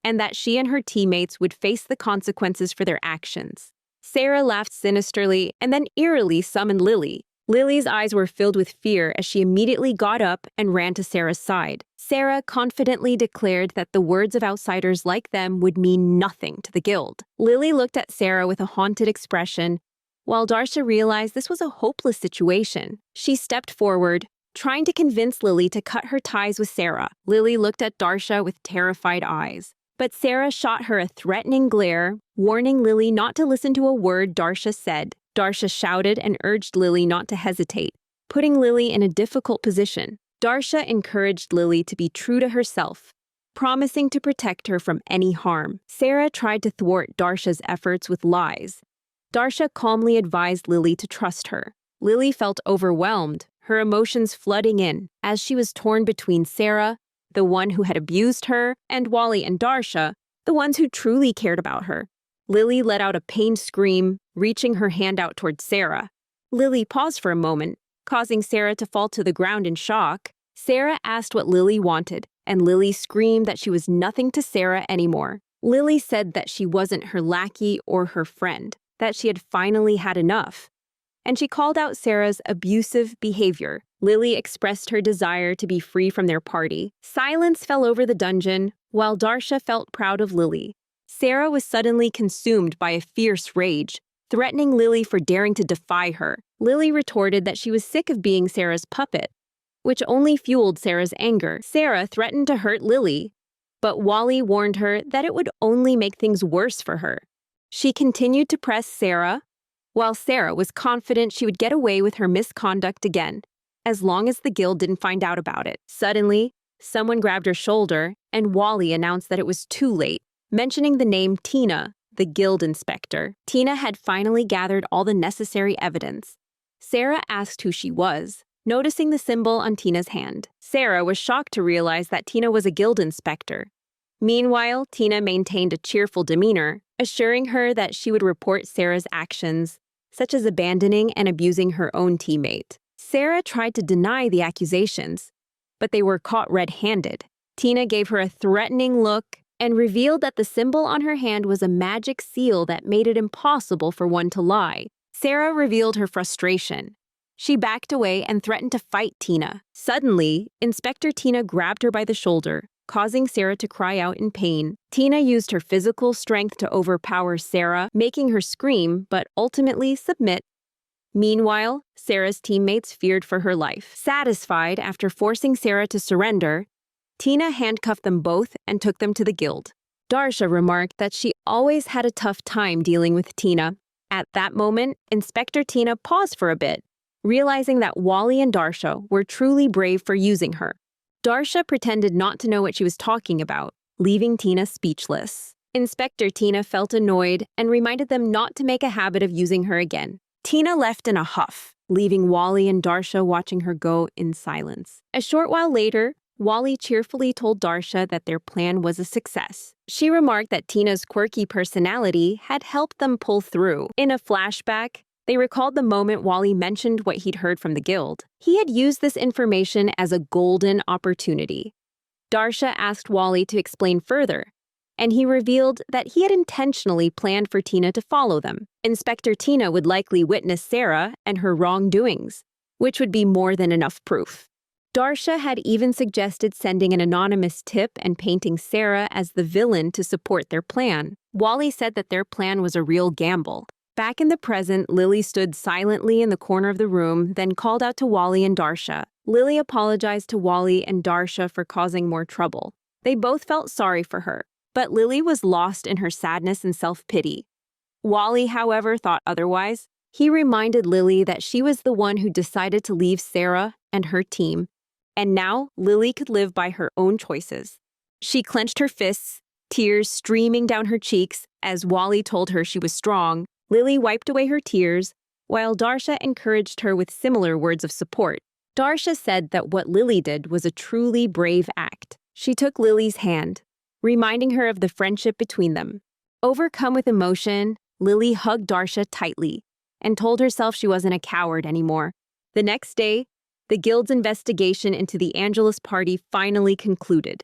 and that she and her teammates would face the consequences for their actions. Sarah laughed sinisterly and then eerily summoned Lily. Lily's eyes were filled with fear as she immediately got up and ran to Sarah's side. Sarah confidently declared that the words of outsiders like them would mean nothing to the guild. Lily looked at Sarah with a haunted expression, while Darsha realized this was a hopeless situation. She stepped forward, trying to convince Lily to cut her ties with Sarah. Lily looked at Darsha with terrified eyes, but Sarah shot her a threatening glare, warning Lily not to listen to a word Darsha said. Darsha shouted and urged Lily not to hesitate, putting Lily in a difficult position. Darsha encouraged Lily to be true to herself, promising to protect her from any harm. Sarah tried to thwart Darsha's efforts with lies. Darsha calmly advised Lily to trust her. Lily felt overwhelmed, her emotions flooding in, as she was torn between Sarah, the one who had abused her, and Wally and Darsha, the ones who truly cared about her. Lily let out a pained scream, reaching her hand out towards Sarah. Lily paused for a moment, causing Sarah to fall to the ground in shock. Sarah asked what Lily wanted, and Lily screamed that she was nothing to Sarah anymore. Lily said that she wasn't her lackey or her friend, that she had finally had enough, and she called out Sarah's abusive behavior. Lily expressed her desire to be free from their party. Silence fell over the dungeon, while Darsha felt proud of Lily. Sarah was suddenly consumed by a fierce rage, threatening Lily for daring to defy her. Lily retorted that she was sick of being Sarah's puppet, which only fueled Sarah's anger. Sarah threatened to hurt Lily, but Wally warned her that it would only make things worse for her. She continued to press Sarah, while Sarah was confident she would get away with her misconduct again, as long as the guild didn't find out about it. Suddenly, someone grabbed her shoulder, and Wally announced that it was too late, mentioning the name Tina, the guild inspector. Tina had finally gathered all the necessary evidence. Sarah asked who she was, noticing the symbol on Tina's hand. Sarah was shocked to realize that Tina was a guild inspector. Meanwhile, Tina maintained a cheerful demeanor, assuring her that she would report Sarah's actions, such as abandoning and abusing her own teammate. Sarah tried to deny the accusations, but they were caught red-handed. Tina gave her a threatening look and revealed that the symbol on her hand was a magic seal that made it impossible for one to lie. Sarah revealed her frustration. She backed away and threatened to fight Tina. Suddenly, Inspector Tina grabbed her by the shoulder, causing Sarah to cry out in pain. Tina used her physical strength to overpower Sarah, making her scream but ultimately submit. Meanwhile, Sarah's teammates feared for her life. Satisfied after forcing Sarah to surrender, Tina handcuffed them both and took them to the guild. Darsha remarked that she always had a tough time dealing with Tina. At that moment, Inspector Tina paused for a bit, realizing that Wally and Darsha were truly brave for using her. Darsha pretended not to know what she was talking about, leaving Tina speechless. Inspector Tina felt annoyed and reminded them not to make a habit of using her again. Tina left in a huff, leaving Wally and Darsha watching her go in silence. A short while later, Wally cheerfully told Darsha that their plan was a success. She remarked that Tina's quirky personality had helped them pull through. In a flashback, they recalled the moment Wally mentioned what he'd heard from the guild. He had used this information as a golden opportunity. Darsha asked Wally to explain further, and he revealed that he had intentionally planned for Tina to follow them. Inspector Tina would likely witness Sarah and her wrongdoings, which would be more than enough proof. Darsha had even suggested sending an anonymous tip and painting Sarah as the villain to support their plan. Wally said that their plan was a real gamble. Back in the present, Lily stood silently in the corner of the room, then called out to Wally and Darsha. Lily apologized to Wally and Darsha for causing more trouble. They both felt sorry for her, but Lily was lost in her sadness and self-pity. Wally, however, thought otherwise. He reminded Lily that she was the one who decided to leave Sarah and her team, and now Lily could live by her own choices. She clenched her fists, tears streaming down her cheeks as Wally told her she was strong. Lily wiped away her tears, while Darsha encouraged her with similar words of support. Darsha said that what Lily did was a truly brave act. She took Lily's hand, reminding her of the friendship between them. Overcome with emotion, Lily hugged Darsha tightly and told herself she wasn't a coward anymore. The next day, the guild's investigation into the Angelus party finally concluded.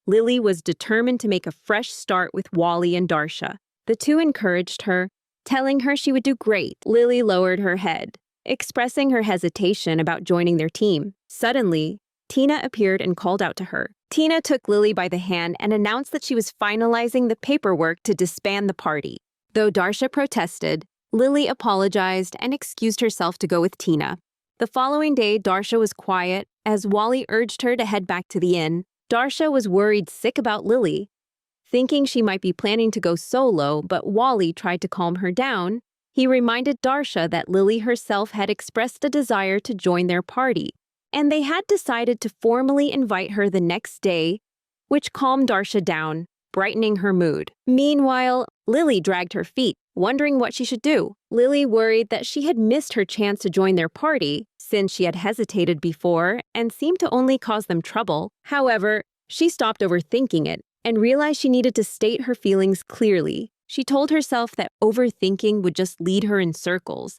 Lily was determined to make a fresh start with Wally and Darsha. The two encouraged her, telling her she would do great. Lily lowered her head, expressing her hesitation about joining their team. Suddenly, Tina appeared and called out to her. Tina took Lily by the hand and announced that she was finalizing the paperwork to disband the party. Though Darsha protested, Lily apologized and excused herself to go with Tina. The following day, Darsha was quiet as Wally urged her to head back to the inn. Darsha was worried sick about Lily, thinking she might be planning to go solo, but Wally tried to calm her down. He reminded Darsha that Lily herself had expressed a desire to join their party, and they had decided to formally invite her the next day, which calmed Darsha down, brightening her mood. Meanwhile, Lily dragged her feet, wondering what she should do. Lily worried that she had missed her chance to join their party, since she had hesitated before and seemed to only cause them trouble. However, she stopped overthinking it and realized she needed to state her feelings clearly. She told herself that overthinking would just lead her in circles,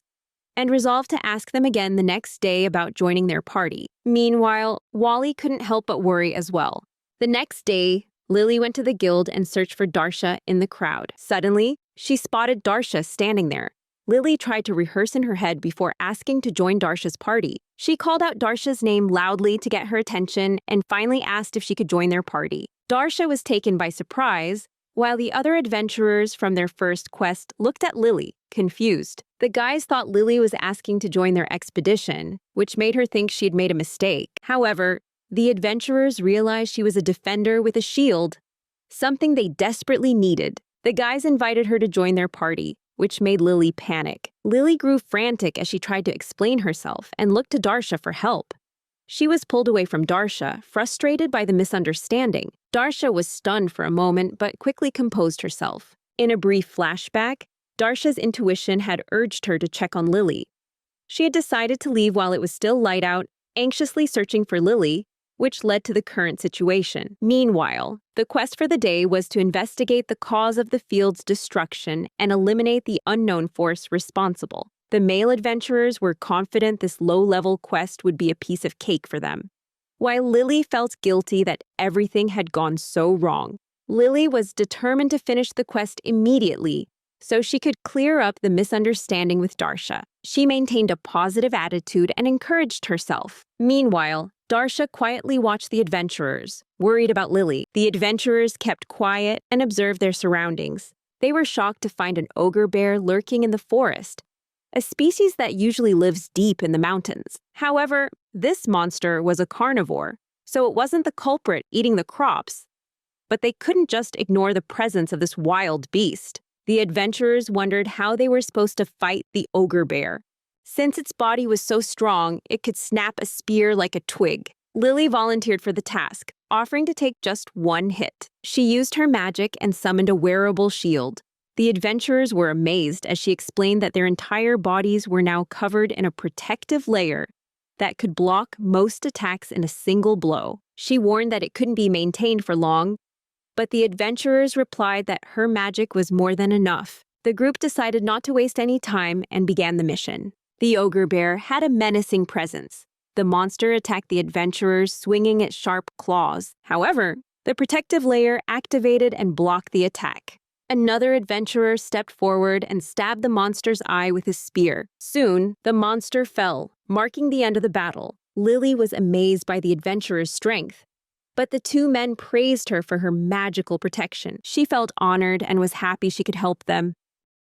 and resolved to ask them again the next day about joining their party. Meanwhile, Wally couldn't help but worry as well. The next day, Lily went to the guild and searched for Darsha in the crowd. Suddenly, she spotted Darsha standing there. Lily tried to rehearse in her head before asking to join Darsha's party. She called out Darsha's name loudly to get her attention and finally asked if she could join their party. Darsha was taken by surprise, while the other adventurers from their first quest looked at Lily, confused. The guys thought Lily was asking to join their expedition, which made her think she'd made a mistake. However, the adventurers realized she was a defender with a shield, something they desperately needed. The guys invited her to join their party, which made Lily panic. Lily grew frantic as she tried to explain herself and looked to Darsha for help. She was pulled away from Darsha, frustrated by the misunderstanding. Darsha was stunned for a moment, but quickly composed herself. In a brief flashback, Darsha's intuition had urged her to check on Lily. She had decided to leave while it was still light out, anxiously searching for Lily, which led to the current situation. Meanwhile, the quest for the day was to investigate the cause of the field's destruction and eliminate the unknown force responsible. The male adventurers were confident this low-level quest would be a piece of cake for them, while Lily felt guilty that everything had gone so wrong. Lily was determined to finish the quest immediately so she could clear up the misunderstanding with Darsha. She maintained a positive attitude and encouraged herself. Meanwhile, Darsha quietly watched the adventurers, worried about Lily. The adventurers kept quiet and observed their surroundings. They were shocked to find an ogre bear lurking in the forest, a species that usually lives deep in the mountains. However, this monster was a carnivore, so it wasn't the culprit eating the crops. But they couldn't just ignore the presence of this wild beast. The adventurers wondered how they were supposed to fight the ogre bear. Since its body was so strong, it could snap a spear like a twig. Lily volunteered for the task, offering to take just one hit. She used her magic and summoned a wearable shield. The adventurers were amazed as she explained that their entire bodies were now covered in a protective layer that could block most attacks in a single blow. She warned that it couldn't be maintained for long, but the adventurers replied that her magic was more than enough. The group decided not to waste any time and began the mission. The ogre bear had a menacing presence. The monster attacked the adventurers, swinging its sharp claws. However, the protective layer activated and blocked the attack. Another adventurer stepped forward and stabbed the monster's eye with his spear. Soon, the monster fell, marking the end of the battle. Lily was amazed by the adventurer's strength, but the two men praised her for her magical protection. She felt honored and was happy she could help them.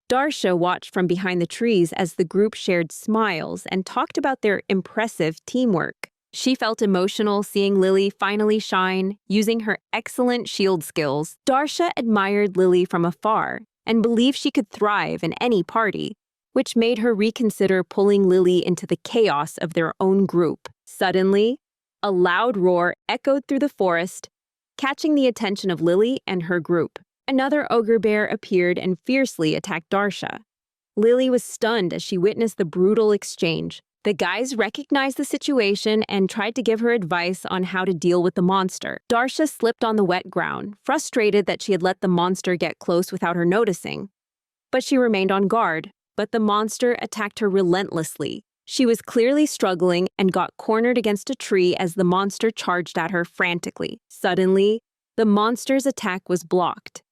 Darsha watched from behind the trees as the group shared smiles and talked about their impressive teamwork. She felt emotional seeing Lily finally shine, using her excellent shield skills. Darsha admired Lily from afar and believed she could thrive in any party, which made her reconsider pulling Lily into the chaos of their own group. Suddenly, a loud roar echoed through the forest, catching the attention of Lily and her group. Another ogre bear appeared and fiercely attacked Darsha. Lily was stunned as she witnessed the brutal exchange. The guys recognized the situation and tried to give her advice on how to deal with the monster. Darsha slipped on the wet ground, frustrated that she had let the monster get close without her noticing. But she remained on guard, but the monster attacked her relentlessly. She was clearly struggling and got cornered against a tree as the monster charged at her frantically. Suddenly, the monster's attack was blocked.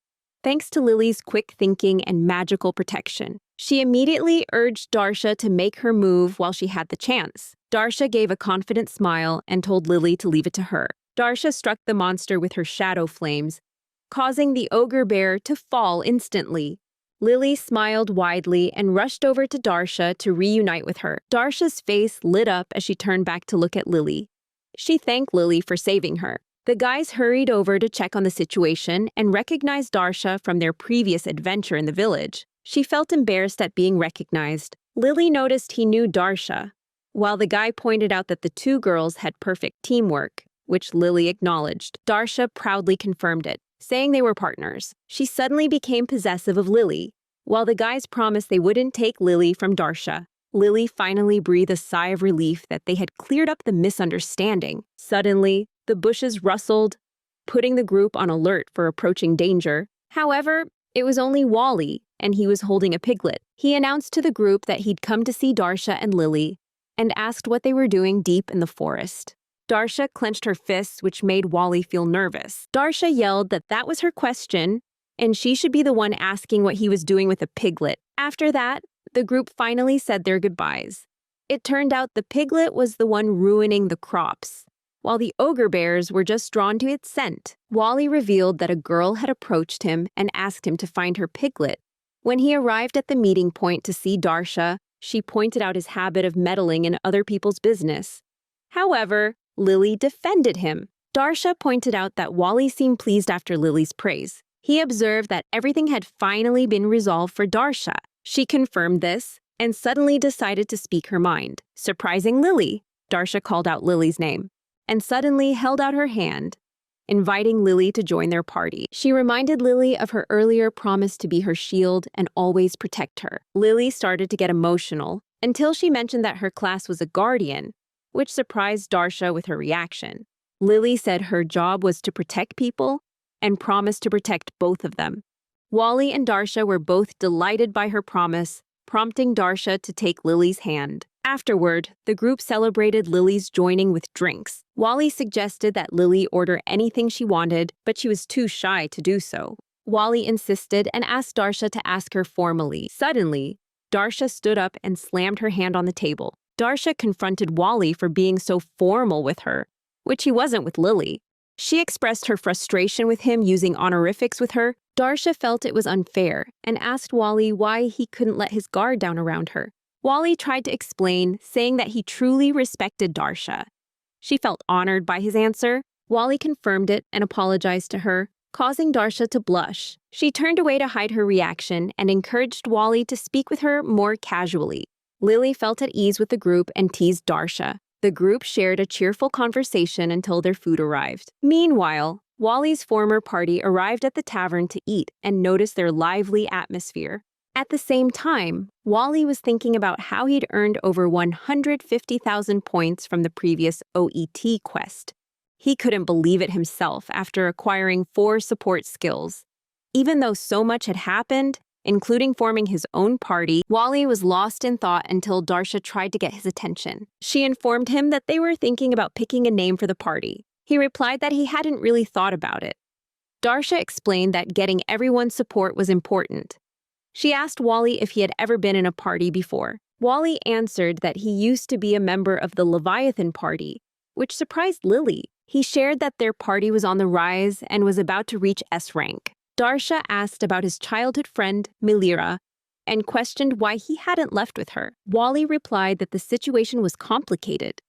Thanks to Lily's quick thinking and magical protection, she immediately urged Darsha to make her move while she had the chance. Darsha gave a confident smile and told Lily to leave it to her. Darsha struck the monster with her shadow flames, causing the ogre bear to fall instantly. Lily smiled widely and rushed over to Darsha to reunite with her. Darsha's face lit up as she turned back to look at Lily. She thanked Lily for saving her. The guys hurried over to check on the situation and recognized Darsha from their previous adventure in the village. She felt embarrassed at being recognized. Lily noticed he knew Darsha, while the guy pointed out that the two girls had perfect teamwork, which Lily acknowledged. Darsha proudly confirmed it, saying they were partners. She suddenly became possessive of Lily, while the guys promised they wouldn't take Lily from Darsha. Lily finally breathed a sigh of relief that they had cleared up the misunderstanding. Suddenly, the bushes rustled, putting the group on alert for approaching danger. However, it was only Wally, and he was holding a piglet. He announced to the group that he'd come to see Darsha and Lily, and asked what they were doing deep in the forest. Darsha clenched her fists, which made Wally feel nervous. Darsha yelled that that was her question, and she should be the one asking what he was doing with a piglet. After that, the group finally said their goodbyes. It turned out the piglet was the one ruining the crops, while the ogre bears were just drawn to its scent. Wally revealed that a girl had approached him and asked him to find her piglet. When he arrived at the meeting point to see Darsha, she pointed out his habit of meddling in other people's business. However, Lily defended him. Darsha pointed out that Wally seemed pleased after Lily's praise. He observed that everything had finally been resolved for Darsha. She confirmed this and suddenly decided to speak her mind. Surprising Lily, Darsha called out Lily's name, and suddenly held out her hand, inviting Lily to join their party. She reminded Lily of her earlier promise to be her shield and always protect her. Lily started to get emotional until she mentioned that her class was a guardian, which surprised Darsha with her reaction. Lily said her job was to protect people and promised to protect both of them. Wally and Darsha were both delighted by her promise, prompting Darsha to take Lily's hand. Afterward, the group celebrated Lily's joining with drinks. Wally suggested that Lily order anything she wanted, but she was too shy to do so. Wally insisted and asked Darsha to ask her formally. Suddenly, Darsha stood up and slammed her hand on the table. Darsha confronted Wally for being so formal with her, which he wasn't with Lily. She expressed her frustration with him using honorifics with her. Darsha felt it was unfair and asked Wally why he couldn't let his guard down around her. Wally tried to explain, saying that he truly respected Darsha. She felt honored by his answer. Wally confirmed it and apologized to her, causing Darsha to blush. She turned away to hide her reaction and encouraged Wally to speak with her more casually. Lily felt at ease with the group and teased Darsha. The group shared a cheerful conversation until their food arrived. Meanwhile, Wally's former party arrived at the tavern to eat and noticed their lively atmosphere. At the same time, Wally was thinking about how he'd earned over 150,000 points from the previous OET quest. He couldn't believe it himself after acquiring 4 support skills. Even though so much had happened, including forming his own party, Wally was lost in thought until Darsha tried to get his attention. She informed him that they were thinking about picking a name for the party. He replied that he hadn't really thought about it. Darsha explained that getting everyone's support was important. She asked Wally if he had ever been in a party before. Wally answered that he used to be a member of the Leviathan party, which surprised Lily. He shared that their party was on the rise and was about to reach S rank. Darsha asked about his childhood friend, Milira, and questioned why he hadn't left with her. Wally replied that the situation was complicated.